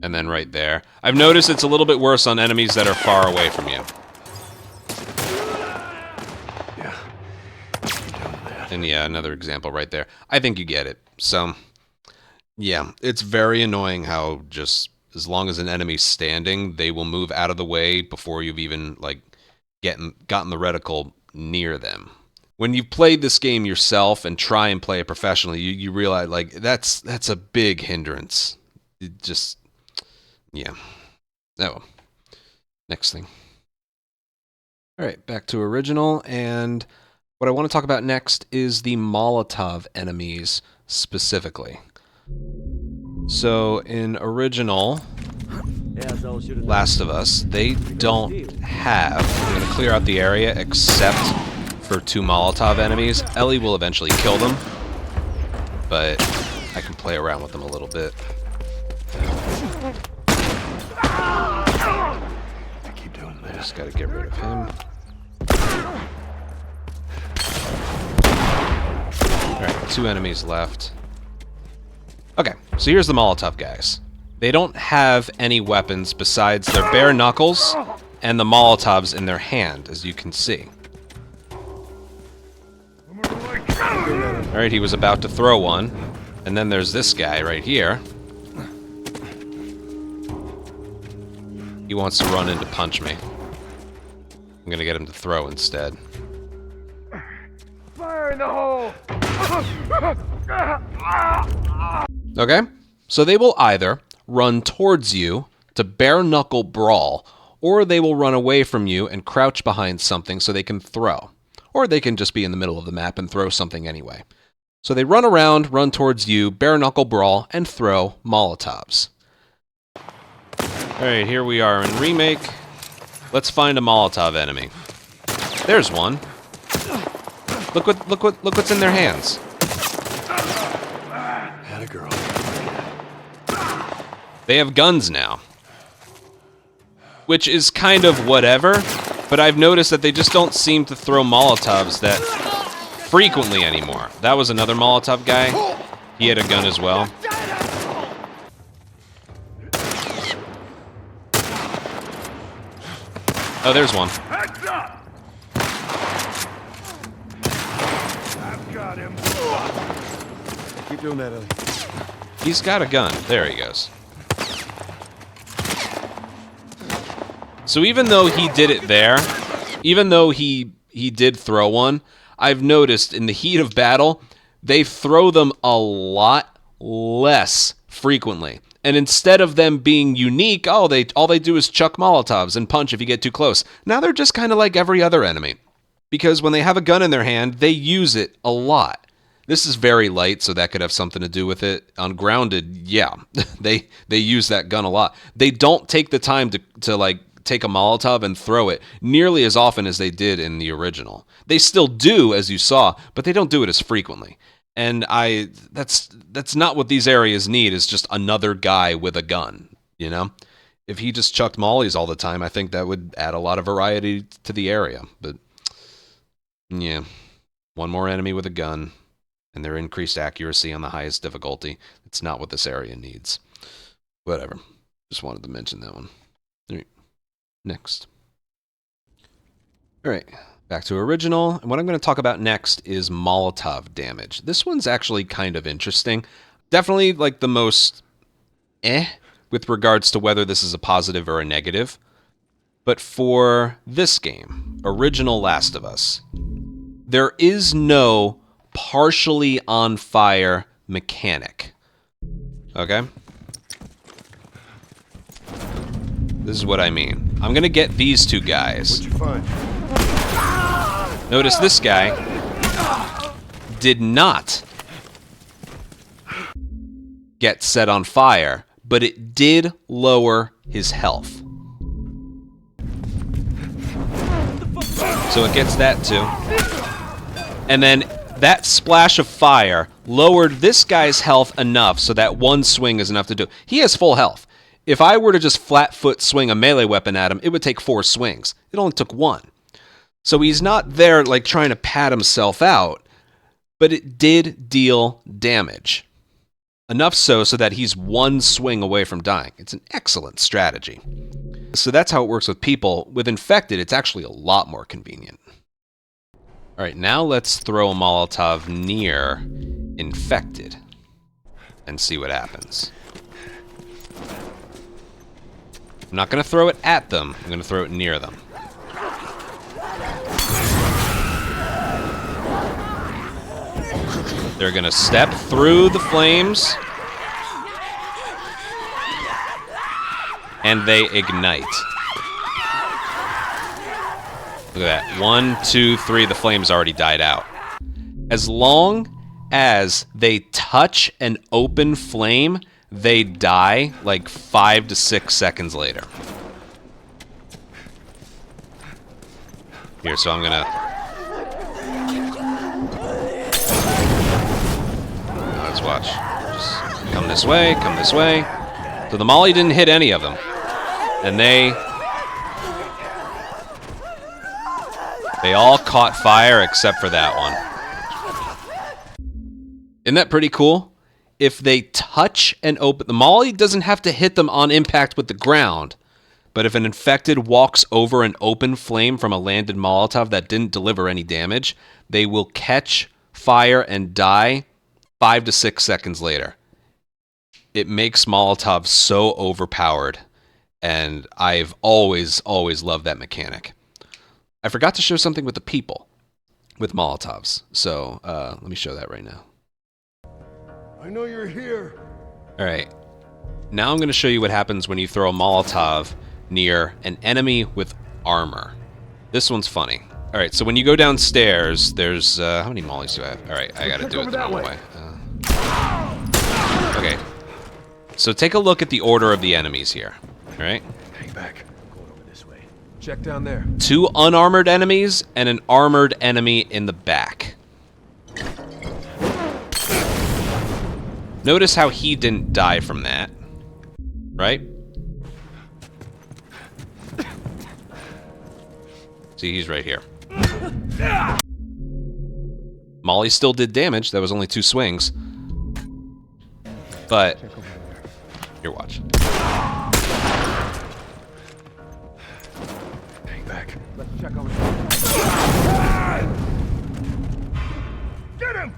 And then right there. I've noticed it's a little bit worse on enemies that are far away from you. Yeah. And yeah, another example right there. I think you get it. So, yeah, it's very annoying how just as long as an enemy's standing, they will move out of the way before you've even, like, gotten the reticle near them. When you've played this game yourself and try and play it professionally, you realize, like, that's a big hindrance. It just... Yeah. Oh. Next thing. All right, back to original, and what I want to talk about next is the Molotov enemies specifically. So in original Last of Us, they don't have... I'm going to clear out the area except for 2 Molotov enemies. Ellie will eventually kill them, but I can play around with them a little bit. Keep doing that. Just gotta get rid of him. Alright, 2 enemies left. Okay, so here's the Molotov guys. They don't have any weapons besides their bare knuckles and the Molotovs in their hand, as you can see. Alright, he was about to throw one. And then there's this guy right here. He wants to run in to punch me. I'm gonna get him to throw instead. Fire in the hole! Okay? So they will either run towards you to bare knuckle brawl, or they will run away from you and crouch behind something so they can throw. Or they can just be in the middle of the map and throw something anyway. So they run around, run towards you, bare knuckle brawl, and throw Molotovs. Alright, here we are in Remake. Let's find a Molotov enemy. There's one. Look what's in their hands. Had a girl. They have guns now. Which is kind of whatever, but I've noticed that they just don't seem to throw Molotovs that frequently anymore. That was another Molotov guy. He had a gun as well. Oh, there's one. Heads up! I've got him. Keep doing that, Ellie. He's got a gun. There he goes. So even though he did it there, even though he did throw one, I've noticed in the heat of battle, they throw them a lot less frequently. And instead of them being unique, all they do is chuck Molotovs and punch if you get too close. Now they're just kind of like every other enemy. Because when they have a gun in their hand, they use it a lot. This is very light, so that could have something to do with it. On Grounded, yeah, they use that gun a lot. They don't take the time to like take a Molotov and throw it nearly as often as they did in the original. They still do, as you saw, but they don't do it as frequently. And that's not what these areas need, is just another guy with a gun, you know? If he just chucked mollies all the time, I think that would add a lot of variety to the area. But yeah, one more enemy with a gun and their increased accuracy on the highest difficulty. It's not what this area needs. Whatever. Just wanted to mention that one. All right. Next. All right. Back to original. And what I'm going to talk about next is Molotov damage. This one's actually kind of interesting. Definitely like the most with regards to whether this is a positive or a negative. But for this game, original Last of Us, there is no partially on fire mechanic. Okay? This is what I mean. I'm gonna get these two guys. What'd you find? Notice this guy did not get set on fire, but it did lower his health. So it gets that too. And then that splash of fire lowered this guy's health enough so that one swing is enough to do. He has full health. If I were to just flat foot swing a melee weapon at him, it would take 4 swings. It only took 1. So he's not there like trying to pat himself out, but it did deal damage. Enough so that he's 1 swing away from dying. It's an excellent strategy. So that's how it works with people. With infected, it's actually a lot more convenient. All right, now let's throw a Molotov near infected and see what happens. I'm not going to throw it at them. I'm going to throw it near them. They're going to step through the flames, and they ignite. Look at that. 1, 2, 3, the flames already died out. As long as they touch an open flame, they die like 5 to 6 seconds later. Here, so I'm gonna... Let's watch. Just come this way, come this way. So the molly didn't hit any of them. And they all caught fire except for that one. Isn't that pretty cool? If they touch and open... The molly doesn't have to hit them on impact with the ground. But if an infected walks over an open flame from a landed Molotov that didn't deliver any damage, they will catch fire and die 5 to 6 seconds later. It makes Molotov so overpowered. And I've always loved that mechanic. I forgot to show something with the people, with Molotovs. So let me show that right now. I know you're here. All right. Now I'm going to show you what happens when you throw a Molotov near an enemy with armor. This one's funny. All right, so when you go downstairs, there's... how many mollies do I have? All right, I got to do it the normal way. Okay. So take a look at the order of the enemies here. All right? Hang back. Going over this way. Check down there. 2 unarmored enemies and an armored enemy in the back. Notice how he didn't die from that. Right? See, he's right here. Molly still did damage. That was only 2 swings. But... Here, watch. Hang back. Let's check over there. Get him!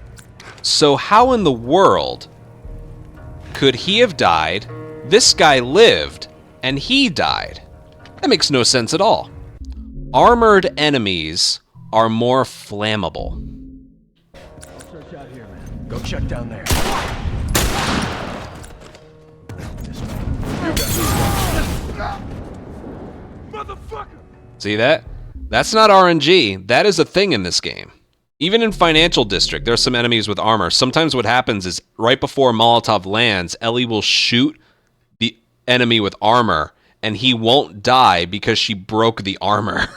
So how in the world could he have died, this guy lived, and he died? That makes no sense at all. Armored enemies are more flammable. Search out here, man. Go check down there. Motherfucker! See that? That's not RNG. That is a thing in this game. Even in Financial District, there's some enemies with armor. Sometimes what happens is right before Molotov lands, Ellie will shoot the enemy with armor, and he won't die because she broke the armor.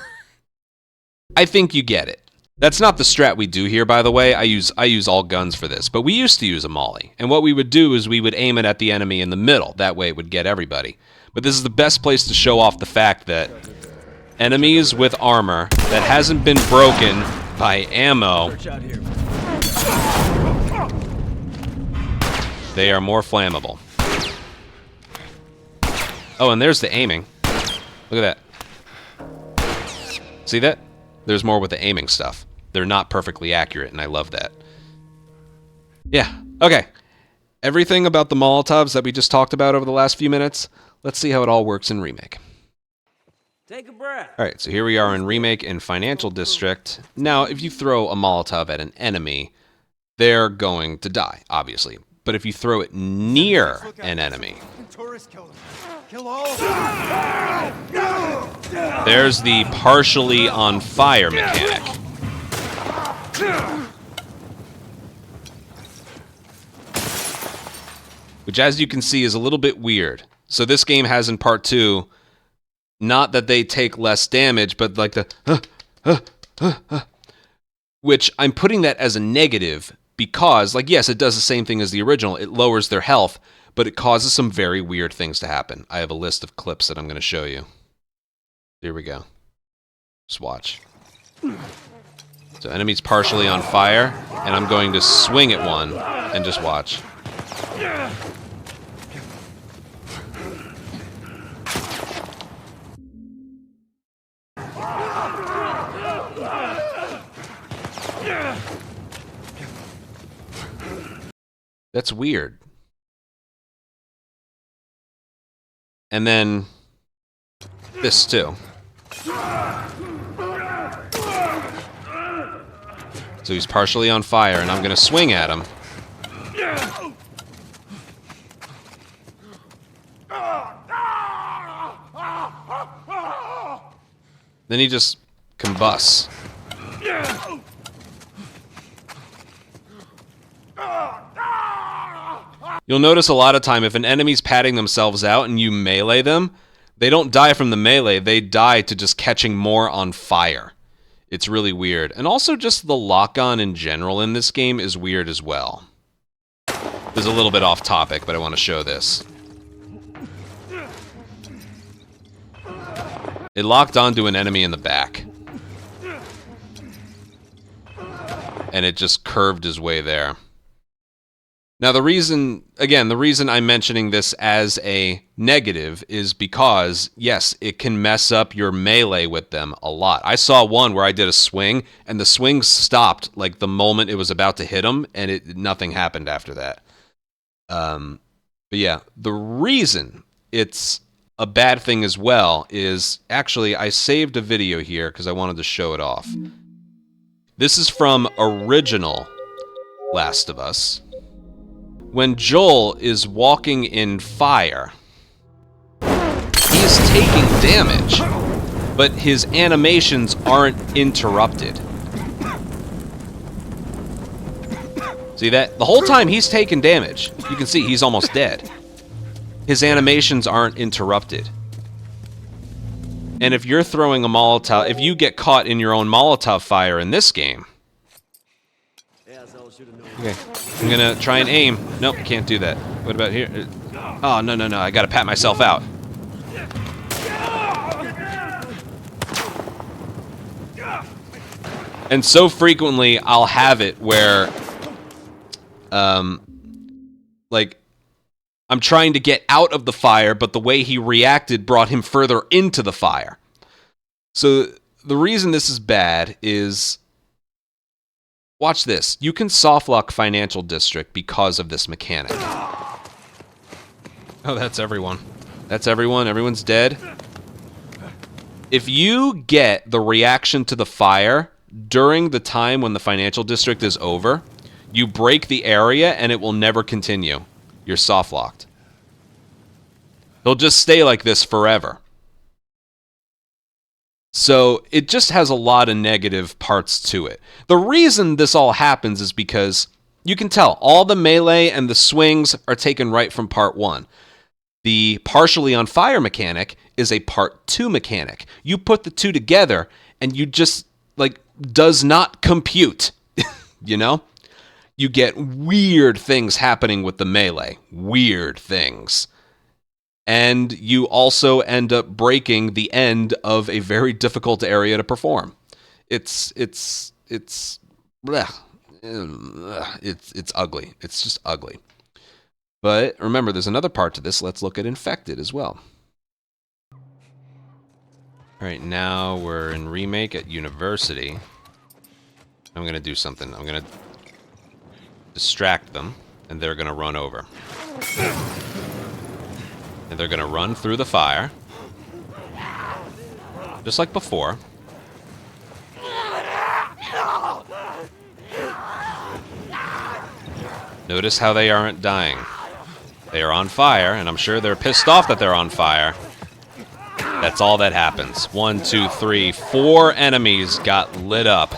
I think you get it. That's not the strat we do here, by the way. I use all guns for this, but we used to use a molly. And what we would do is we would aim it at the enemy in the middle. That way it would get everybody. But this is the best place to show off the fact that enemies with armor that hasn't been broken by ammo, they are more flammable. Oh, and there's the aiming. Look at that. See that? There's more with the aiming stuff. They're not perfectly accurate, and I love that. Yeah, okay. Everything about the Molotovs that we just talked about over the last few minutes, let's see how it all works in Remake. Take a breath. All right, so here we are in Remake in Financial District. Now, if you throw a Molotov at an enemy, they're going to die, obviously. But if you throw it near an enemy, there's the partially on fire mechanic. Which, as you can see, is a little bit weird. So this game has in part 2, not that they take less damage, but like the which I'm putting that as a negative because, like, yes, it does the same thing as the original. It lowers their health, but it causes some very weird things to happen. I have a list of clips that I'm going to show you. Here we go. Just watch. So enemy's partially on fire, and I'm going to swing at one, and just watch. That's weird. And then this too. So he's partially on fire, and I'm going to swing at him. Then he just combusts. You'll notice a lot of time if an enemy's patting themselves out and you melee them, they don't die from the melee, they die to just catching more on fire. It's really weird. And also just the lock-on in general in this game is weird as well. This is a little bit off topic, but I want to show this. It locked onto an enemy in the back. And it just curved his way there. Now the reason I'm mentioning this as a negative is because, yes, it can mess up your melee with them a lot. I saw one where I did a swing, and the swing stopped like the moment it was about to hit him, and nothing happened after that. But yeah, the reason it's a bad thing as well is, actually, I saved a video here because I wanted to show it off. This is from original Last of Us. When Joel is walking in fire, he is taking damage, but his animations aren't interrupted. See that? The whole time he's taking damage. You can see he's almost dead. His animations aren't interrupted. And if you're throwing a Molotov, if you get caught in your own Molotov fire in this game... Okay, I'm gonna try and aim. Nope, can't do that. What about here? Oh, no, I gotta pat myself out. And so frequently, I'll have it where, like, I'm trying to get out of the fire, but the way he reacted brought him further into the fire. So the reason this is bad is... Watch this. You can softlock Financial District because of this mechanic. Oh, that's everyone. That's everyone. Everyone's dead. If you get the reaction to the fire during the time when the Financial District is over, you break the area and it will never continue. You're softlocked. It'll just stay like this forever. So it just has a lot of negative parts to it. The reason this all happens is because you can tell all the melee and the swings are taken right from part 1. The partially on fire mechanic is a part 2 mechanic. You put the two together and you just, like, does not compute, you know? You get weird things happening with the melee. Weird things. And you also end up breaking the end of a very difficult area to perform. It's ugly. It's just ugly. But remember, there's another part to this. Let's look at Infected as well. All right, now we're in Remake at University. I'm going to do something. I'm going to distract them, and they're going to run over. And they're going to run through the fire. Just like before. Notice how they aren't dying. They are on fire, and I'm sure they're pissed off that they're on fire. That's all that happens. 1, 2, 3, 4 enemies got lit up.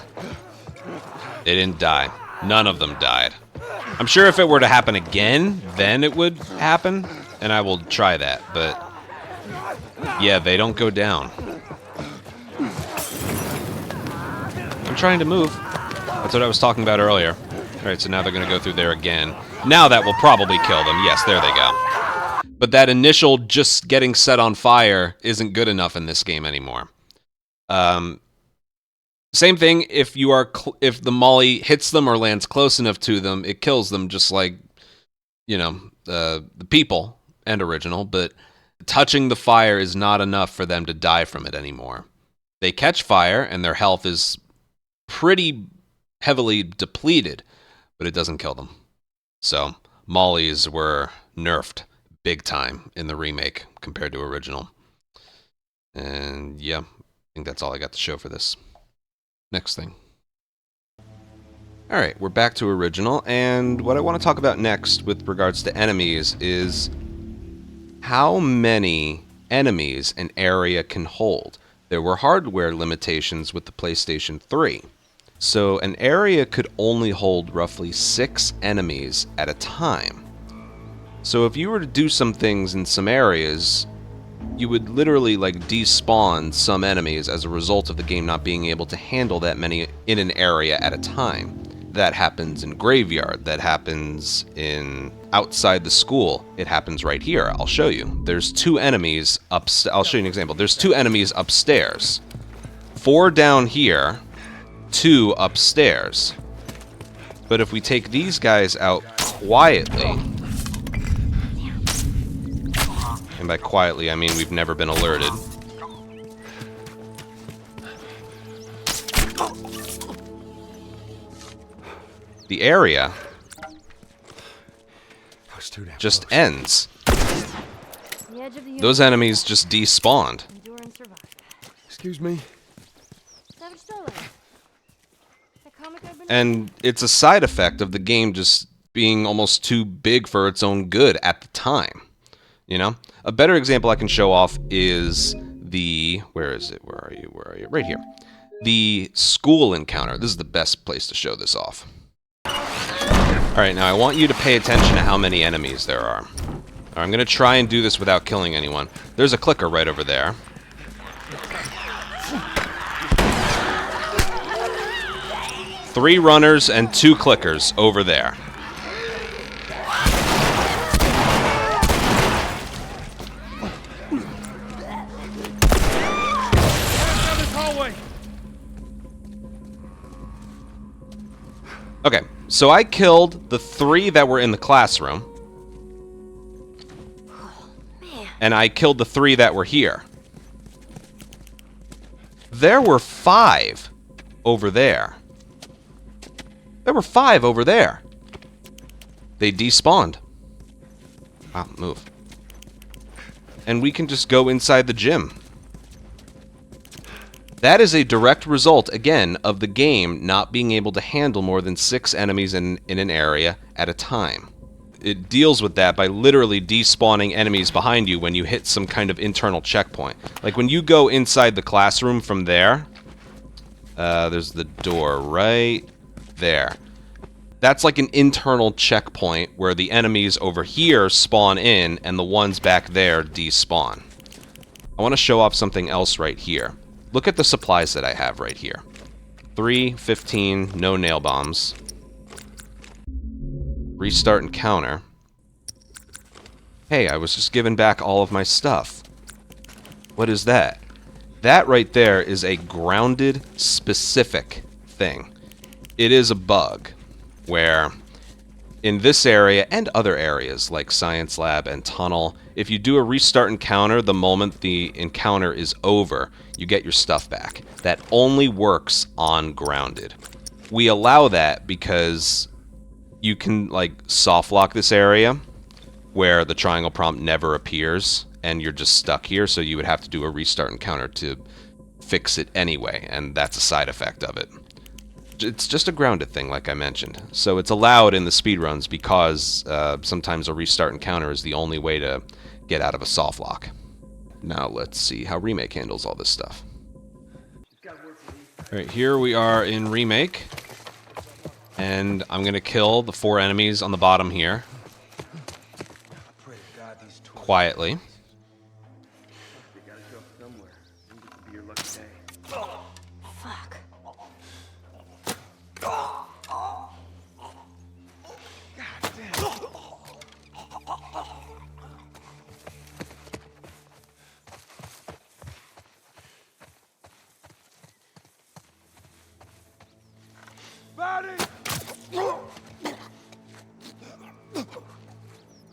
They didn't die. None of them died. I'm sure if it were to happen again, then it would happen. And I will try that, but yeah, they don't go down. I'm trying to move. That's what I was talking about earlier. Alright, so now they're going to go through there again. Now that will probably kill them. Yes, there they go. But that initial just getting set on fire isn't good enough in this game anymore. Same thing, if if the molly hits them or lands close enough to them, it kills them just like, you know, the people. And original, but touching the fire is not enough for them to die from it anymore. They catch fire and their health is pretty heavily depleted, but it doesn't kill them. So mollies were nerfed big time in the remake compared to original. And yeah, I think that's all I got to show for this. Next thing. Alright, we're back to original, and what I want to talk about next with regards to enemies is how many enemies an area can hold. There were hardware limitations with the PlayStation 3. So an area could only hold roughly 6 enemies at a time. So if you were to do some things in some areas, you would literally like despawn some enemies as a result of the game not being able to handle that many in an area at a time. That happens in Graveyard, that happens in outside the school. It happens right here. I'll show you. There's 2 enemies I'll show you an example. There's 2 enemies upstairs. 4 down here, 2 upstairs. But if we take these guys out quietly, and by quietly I mean we've never been alerted. The area just ends. Those enemies just despawned. Excuse me. And it's a side effect of the game just being almost too big for its own good at the time. You know? A better example I can show off is the... Where is it? Where are you? Where are you? Right here. The school encounter. This is the best place to show this off. Alright, now I want you to pay attention to how many enemies there are. I'm going to try and do this without killing anyone. There's a clicker right over there. Three runners and 2 clickers over there. Okay, so I killed the 3 that were in the classroom. And I killed the 3 that were here. There were 5 over there. There were 5 over there. They despawned. Wow, move. And we can just go inside the gym. That is a direct result, again, of the game not being able to handle more than 6 enemies in an area at a time. it deals with that by literally despawning enemies behind you when you hit some kind of internal checkpoint. Like when you go inside the classroom from there, there's the door right there. That's like an internal checkpoint where the enemies over here spawn in and the ones back there despawn. I want to show off something else right here. Look at the supplies that I have right here. 3, 15, no nail bombs. Restart encounter. Hey, I was just given back all of my stuff. What is that? That right there is a grounded specific thing. It is a bug where in this area and other areas like Science Lab and Tunnel, if you do a restart encounter the moment the encounter is over, you get your stuff back. That only works on grounded. We allow that because you can like soft lock this area where the triangle prompt never appears and you're just stuck here, so you would have to do a restart encounter to fix it anyway, and that's a side effect of it. It's just a grounded thing, like I mentioned. So it's allowed in the speedruns because sometimes a restart encounter is the only way to get out of a soft lock. Now let's see how Remake handles all this stuff. Alright, here we are in Remake. And I'm going to kill the 4 enemies on the bottom here. Quietly. Fuck.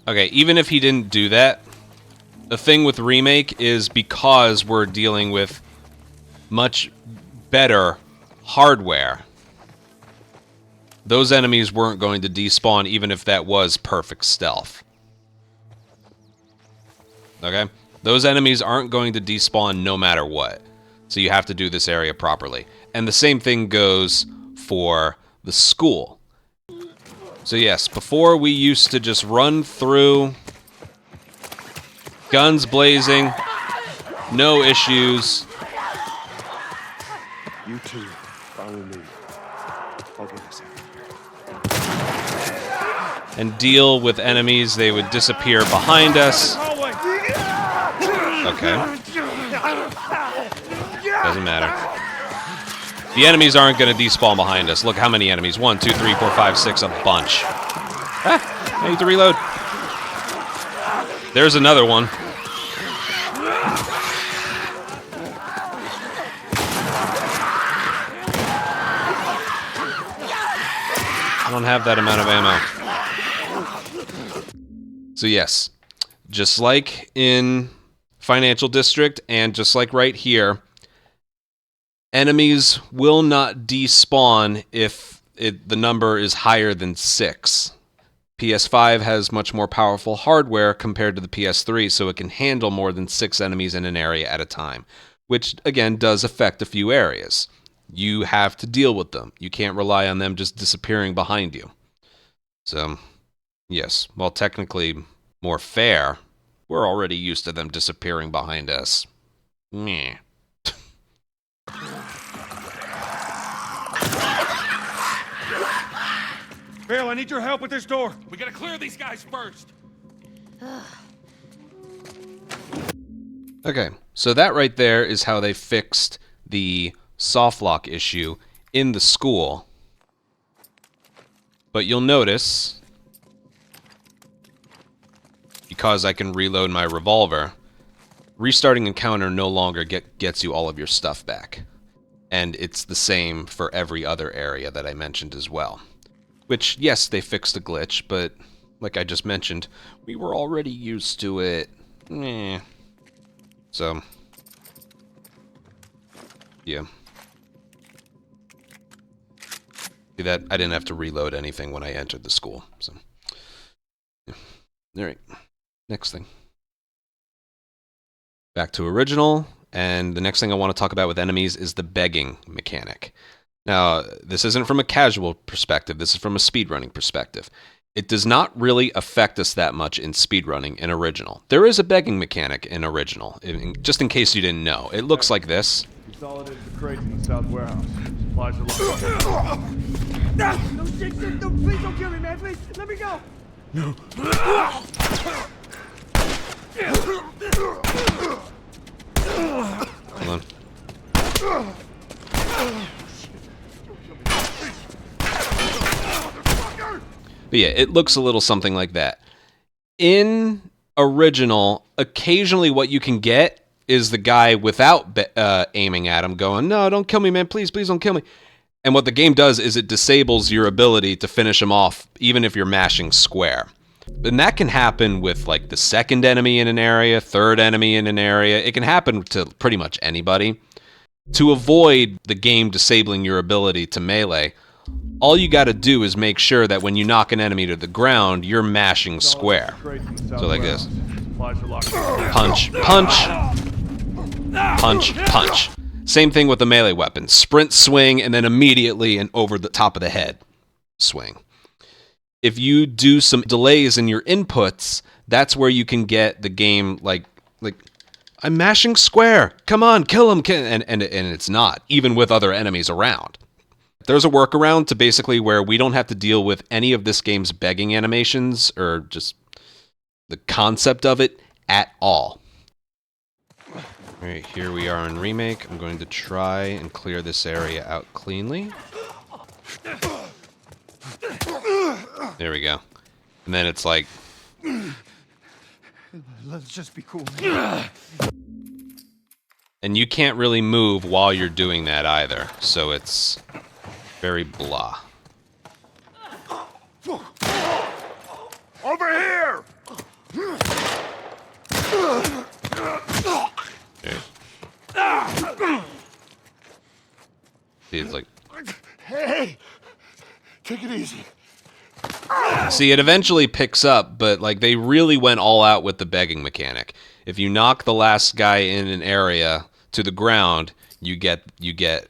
Okay, even if he didn't do that, the thing with Remake is because we're dealing with much better hardware, those enemies weren't going to despawn even if that was perfect stealth. Okay? Those enemies aren't going to despawn no matter what. So you have to do this area properly. And the same thing goes for the school. So yes, before we used to just run through, guns blazing, no issues. You two, follow me. I'll get us out. And deal with enemies. They would disappear behind us. Okay. Doesn't matter. The enemies aren't going to despawn behind us. Look how many enemies. 1, 2, 3, 4, 5, 6. A bunch. Ah, I need to reload. There's another one. I don't have that amount of ammo. So yes, just like in Financial District and just like right here, enemies will not despawn if the number is higher than 6. PS5 has much more powerful hardware compared to the PS3, so it can handle more than 6 enemies in an area at a time, which again does affect a few areas. You have to deal with them. You can't rely on them just disappearing behind you. So, yes, while technically more fair, we're already used to them disappearing behind us. Meh. Bill, I need your help with this door. We gotta clear these guys first. Okay, so that right there is how they fixed the soft lock issue in the school. But you'll notice, because I can reload my revolver, restarting encounter no longer gets you all of your stuff back. And it's the same for every other area that I mentioned as well. Which, yes, they fixed a glitch, but like I just mentioned, we were already used to it. Meh. So, yeah. See that? I didn't have to reload anything when I entered the school. So, yeah. Alright, next thing. Back to original, and the next thing I want to talk about with enemies is the begging mechanic. Now, this isn't from a casual perspective, this is from a speedrunning perspective. It does not really affect us that much in speedrunning in original. There is a begging mechanic in original, just in case you didn't know. It looks like this. Consolidated the crates in the south warehouse. Supplies are locked. No, shit, no, please don't kill me, man, please, let me go. Hold on. But yeah, it looks a little something like that. In original, occasionally what you can get is the guy without aiming at him going, no, don't kill me, man, please don't kill me. And what the game does is it disables your ability to finish him off, even if you're mashing square. And that can happen with like the second enemy in an area, third enemy in an area. It can happen to pretty much anybody. To avoid the game disabling your ability to melee, all you gotta do is make sure that when you knock an enemy to the ground, you're mashing square. So like this. Punch, punch, punch, punch. Same thing with the melee weapon. Sprint, swing, and then immediately and over the top of the head, swing. If you do some delays in your inputs, that's where you can get the game like I'm mashing square. Come on, kill him. And it's not, even with other enemies around. There's a workaround to basically where we don't have to deal with any of this game's begging animations or just the concept of it at all. All right, here we are in Remake. I'm going to try and clear this area out cleanly. There we go. And then it's like... Let's just be cool. And you can't really move while you're doing that either. So it's very blah. Over here! See, it's like... Hey! Take it easy. See, it eventually picks up, but like they really went all out with the begging mechanic. If you knock the last guy in an area to the ground, you get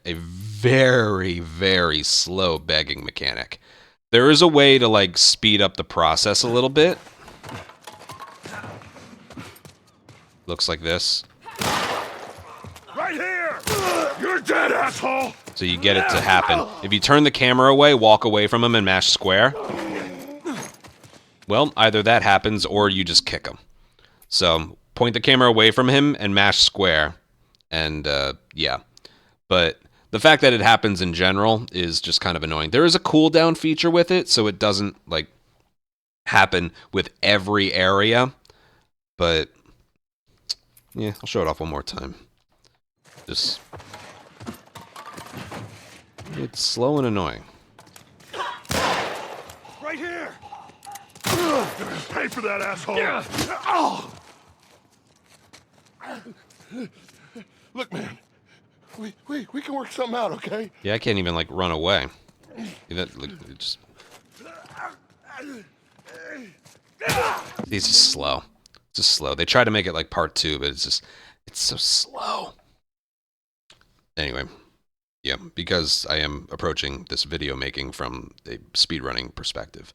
a very, very slow begging mechanic. There is a way to like speed up the process a little bit. Looks like this. Right here! You're dead, asshole! So you get it to happen. If you turn the camera away, walk away from him and mash square, well, either that happens or you just kick him. So point the camera away from him and mash square. And yeah. But the fact that it happens in general is just kind of annoying. There is a cooldown feature with it, so it doesn't like happen with every area. But yeah, I'll show it off one more time. Just... it's slow and annoying. Right here! Pay for that, asshole! Look, man. We can work something out, okay? Yeah, I can't even like run away. That like, it just... It's just slow. It's just slow. They try to make it like part 2, but it's so slow. Anyway, yeah, because I am approaching this video making from a speedrunning perspective.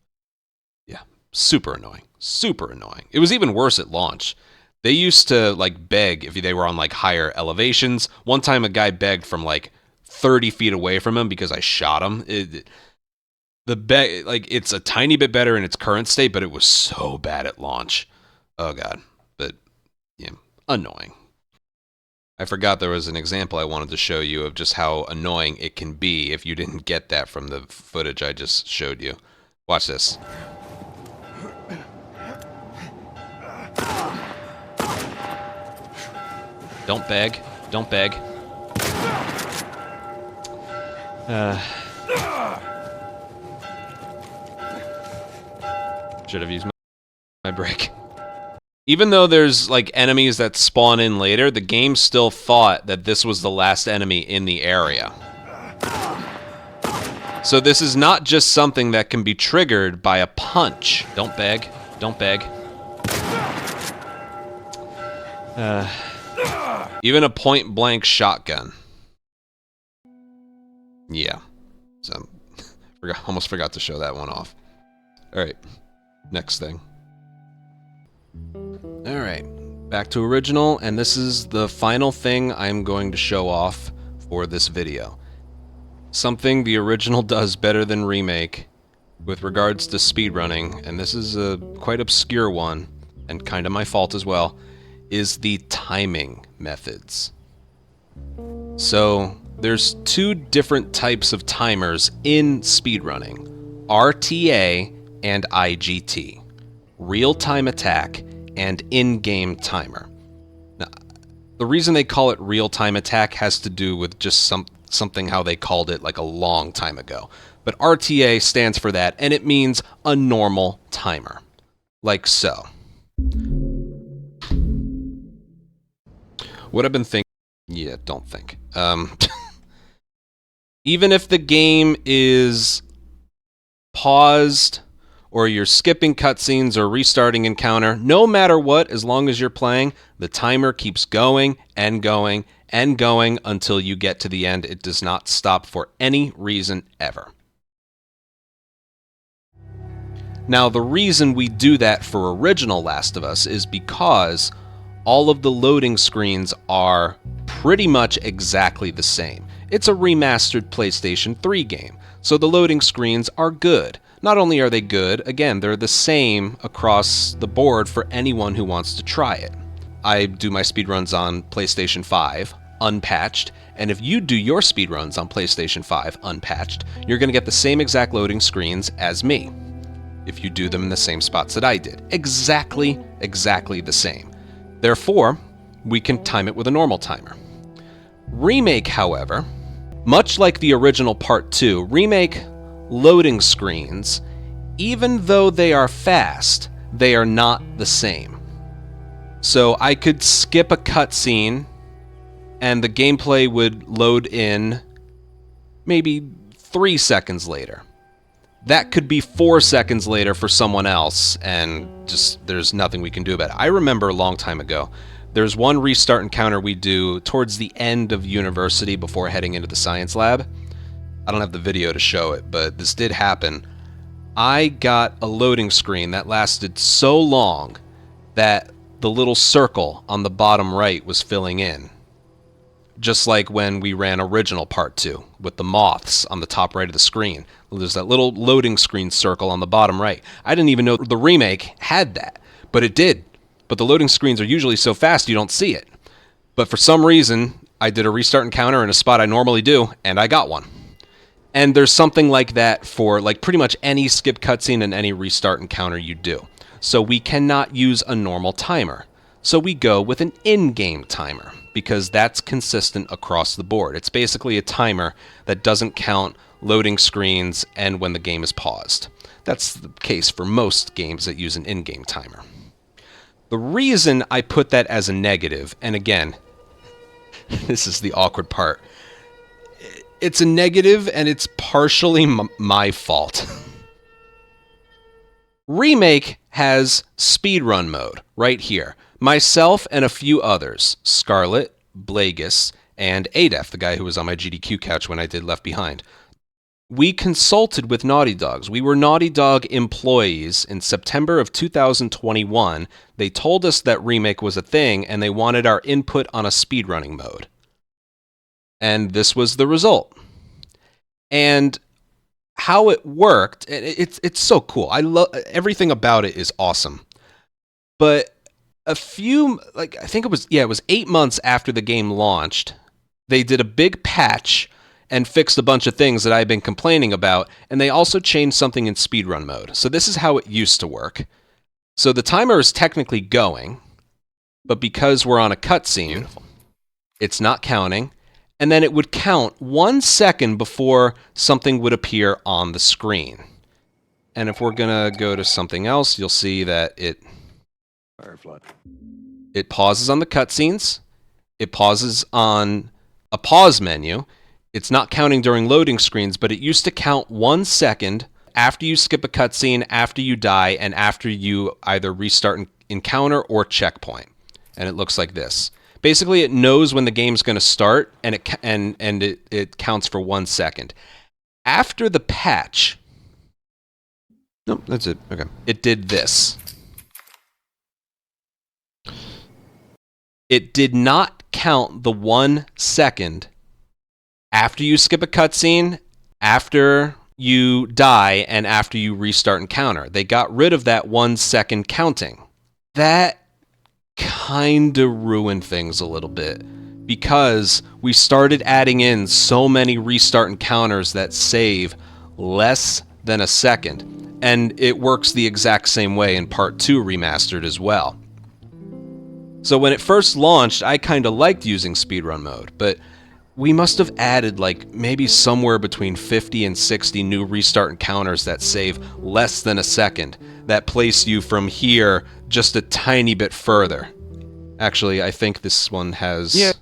Yeah, super annoying. Super annoying. It was even worse at launch. They used to like beg if they were on like higher elevations. One time a guy begged from like 30 feet away from him because I shot him. It's a tiny bit better in its current state, but it was so bad at launch. Oh god. But yeah, annoying. I forgot there was an example I wanted to show you of just how annoying it can be if you didn't get that from the footage I just showed you. Watch this. Don't beg. Don't beg. Should have used my brake. Even though there's like enemies that spawn in later, the game still thought that this was the last enemy in the area. So this is not just something that can be triggered by a punch. Don't beg. Don't beg. Even a point-blank shotgun. Yeah. So, almost forgot to show that one off. Alright, next thing. Alright, back to original, and this is the final thing I'm going to show off for this video. Something the original does better than Remake with regards to speedrunning, and this is a quite obscure one, and kind of my fault as well, is the timing methods. So, there's two different types of timers in speedrunning, RTA and IGT, real-time attack and in-game timer. Now, the reason they call it real-time attack has to do with just something how they called it like a long time ago. But RTA stands for that, and it means a normal timer, like so. What I've been thinking, yeah, don't think. Even if the game is paused, or you're skipping cutscenes or restarting encounter, no matter what, as long as you're playing, the timer keeps going and going and going until you get to the end. It does not stop for any reason ever. Now, the reason we do that for original Last of Us is because all of the loading screens are pretty much exactly the same. It's a remastered PlayStation 3 game, so the loading screens are good. Not only are they good, again, they're the same across the board for anyone who wants to try it. I do my speedruns on PlayStation 5, unpatched, and if you do your speedruns on PlayStation 5, unpatched, you're going to get the same exact loading screens as me, if you do them in the same spots that I did. Exactly the same. Therefore, we can time it with a normal timer. Remake, however, much like the original Part 2, Remake loading screens, even though they are fast, they are not the same. So I could skip a cutscene and the gameplay would load in maybe 3 seconds later. That could be 4 seconds later for someone else, and just there's nothing we can do about it. I remember a long time ago, there's one restart encounter we do towards the end of university before heading into the science lab. I don't have the video to show it, but this did happen. I got a loading screen that lasted so long that the little circle on the bottom right was filling in. Just like when we ran original Part 2 with the moths on the top right of the screen. There's that little loading screen circle on the bottom right. I didn't even know the Remake had that, but it did. But the loading screens are usually so fast you don't see it. But for some reason, I did a restart encounter in a spot I normally do, and I got one. And there's something like that for like pretty much any skip cutscene and any restart encounter you do. So we cannot use a normal timer. So we go with an in-game timer, because that's consistent across the board. It's basically a timer that doesn't count loading screens and when the game is paused. That's the case for most games that use an in-game timer. The reason I put that as a negative, and again, this is the awkward part, it's a negative and it's partially my fault. Remake has speedrun mode right here. Myself and a few others, Scarlet, Blagus, and Adef, the guy who was on my GDQ couch when I did Left Behind. We consulted with Naughty Dogs. We were Naughty Dog employees in September of 2021. They told us that Remake was a thing, and they wanted our input on a speedrunning mode. And this was the result. And how it worked, it's so cool. I love everything about it is awesome. But I think it was 8 months after the game launched, they did a big patch and fixed a bunch of things that I've been complaining about, and they also changed something in speedrun mode. So this is how it used to work. So the timer is technically going, but because we're on a cutscene, it's not counting, and then it would count 1 second before something would appear on the screen. And if we're gonna go to something else, you'll see that it pauses on the cutscenes, it pauses on a pause menu. It's not counting during loading screens, but it used to count 1 second after you skip a cutscene, after you die, and after you either restart an encounter or checkpoint. And it looks like this. Basically, it knows when the game's going to start, and it counts for 1 second. After the patch, Nope, that's it. Okay. It did this. It did not count the 1 second after you skip a cutscene, after you die, and after you restart encounter. They got rid of that 1 second counting. That kinda ruined things a little bit, because we started adding in so many restart encounters that save less than a second. And it works the exact same way in Part 2 Remastered as well. So when it first launched, I kinda liked using speedrun mode, but we must have added like maybe somewhere between 50 and 60 new restart encounters that save less than a second, that place you from here just a tiny bit further. Actually, I think this one has... Yeah.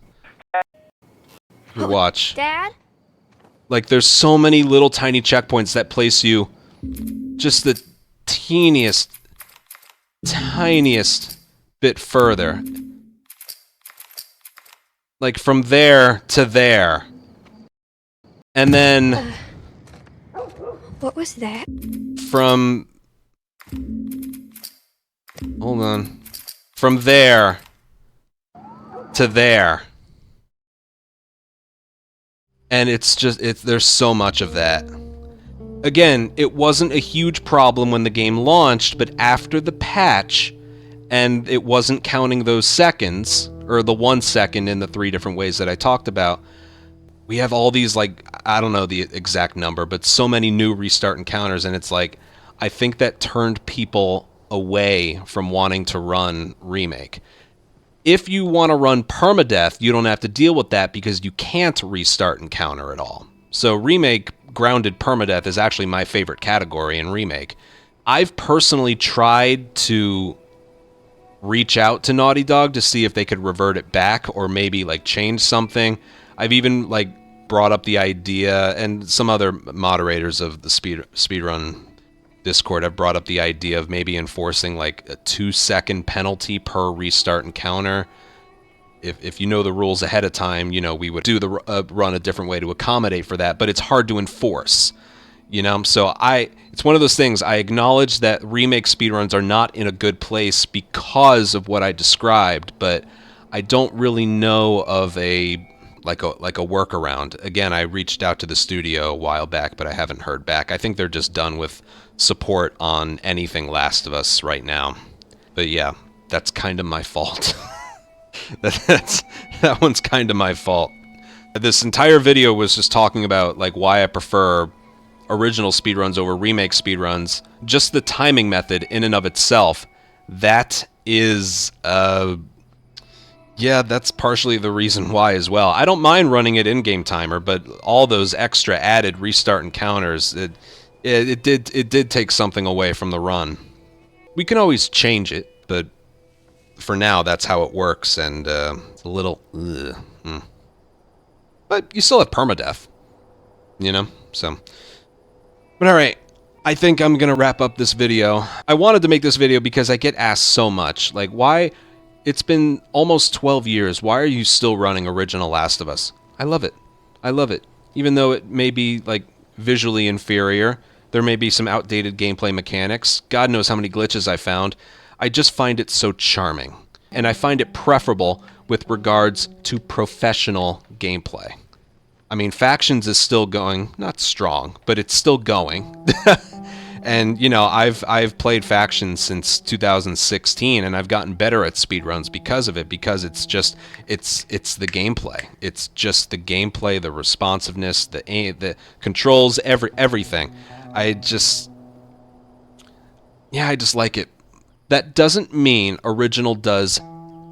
Watch. Dad? Like, there's so many little tiny checkpoints that place you just the tiniest bit further. Like, from there to there. And then... What was that? From... Hold on. From there to there. And it's just, there's so much of that. Again, it wasn't a huge problem when the game launched, but after the patch, and it wasn't counting those seconds, or the 1 second in the 3 different ways that I talked about, we have all these, like, I don't know the exact number, but so many new restart encounters, and it's like, I think that turned people away from wanting to run Remake. If you want to run permadeath, you don't have to deal with that because you can't restart encounter at all. So Remake grounded permadeath is actually my favorite category in Remake. I've personally tried to reach out to Naughty Dog to see if they could revert it back or maybe like change something. I've even like brought up the idea, and some other moderators of the speedrun Discord have brought up the idea of maybe enforcing like a 2-second penalty per restart encounter. If you know the rules ahead of time, you know, we would do the run a different way to accommodate for that, but it's hard to enforce, you know? So it's one of those things, I acknowledge that Remake speedruns are not in a good place because of what I described, but I don't really know of a workaround. Again, I reached out to the studio a while back, but I haven't heard back. I think they're just done with support on anything Last of Us right now. But yeah, that's kind of my fault. That one's kind of my fault. This entire video was just talking about like why I prefer original speedruns over remake speedruns. Just the timing method in and of itself, that is yeah, that's partially the reason why as well. I don't mind running it in-game timer, but all those extra added restart encounters, it did take something away from the run. We can always change it, but for now, that's how it works, and it's a little... But you still have permadeath, you know? So... But alright, I think I'm gonna wrap up this video. I wanted to make this video because I get asked so much, like, why... It's been almost 12 years, why are you still running original Last of Us? I love it. I love it. Even though it may be, like, visually inferior, there may be some outdated gameplay mechanics, God knows how many glitches I found, I just find it so charming. And I find it preferable with regards to professional gameplay. I mean, Factions is still going, not strong, but it's still going. And, you know, I've played Factions since 2016, and I've gotten better at speedruns because of it, because it's just, it's the gameplay. It's just the gameplay, the responsiveness, the controls, everything. I just like it. That doesn't mean original does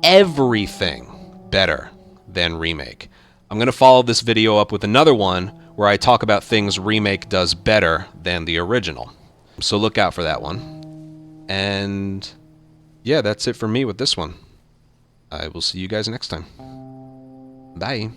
everything better than remake. I'm going to follow this video up with another one where I talk about things remake does better than the original. So look out for that one. And yeah, that's it for me with this one. I will see you guys next time. Bye.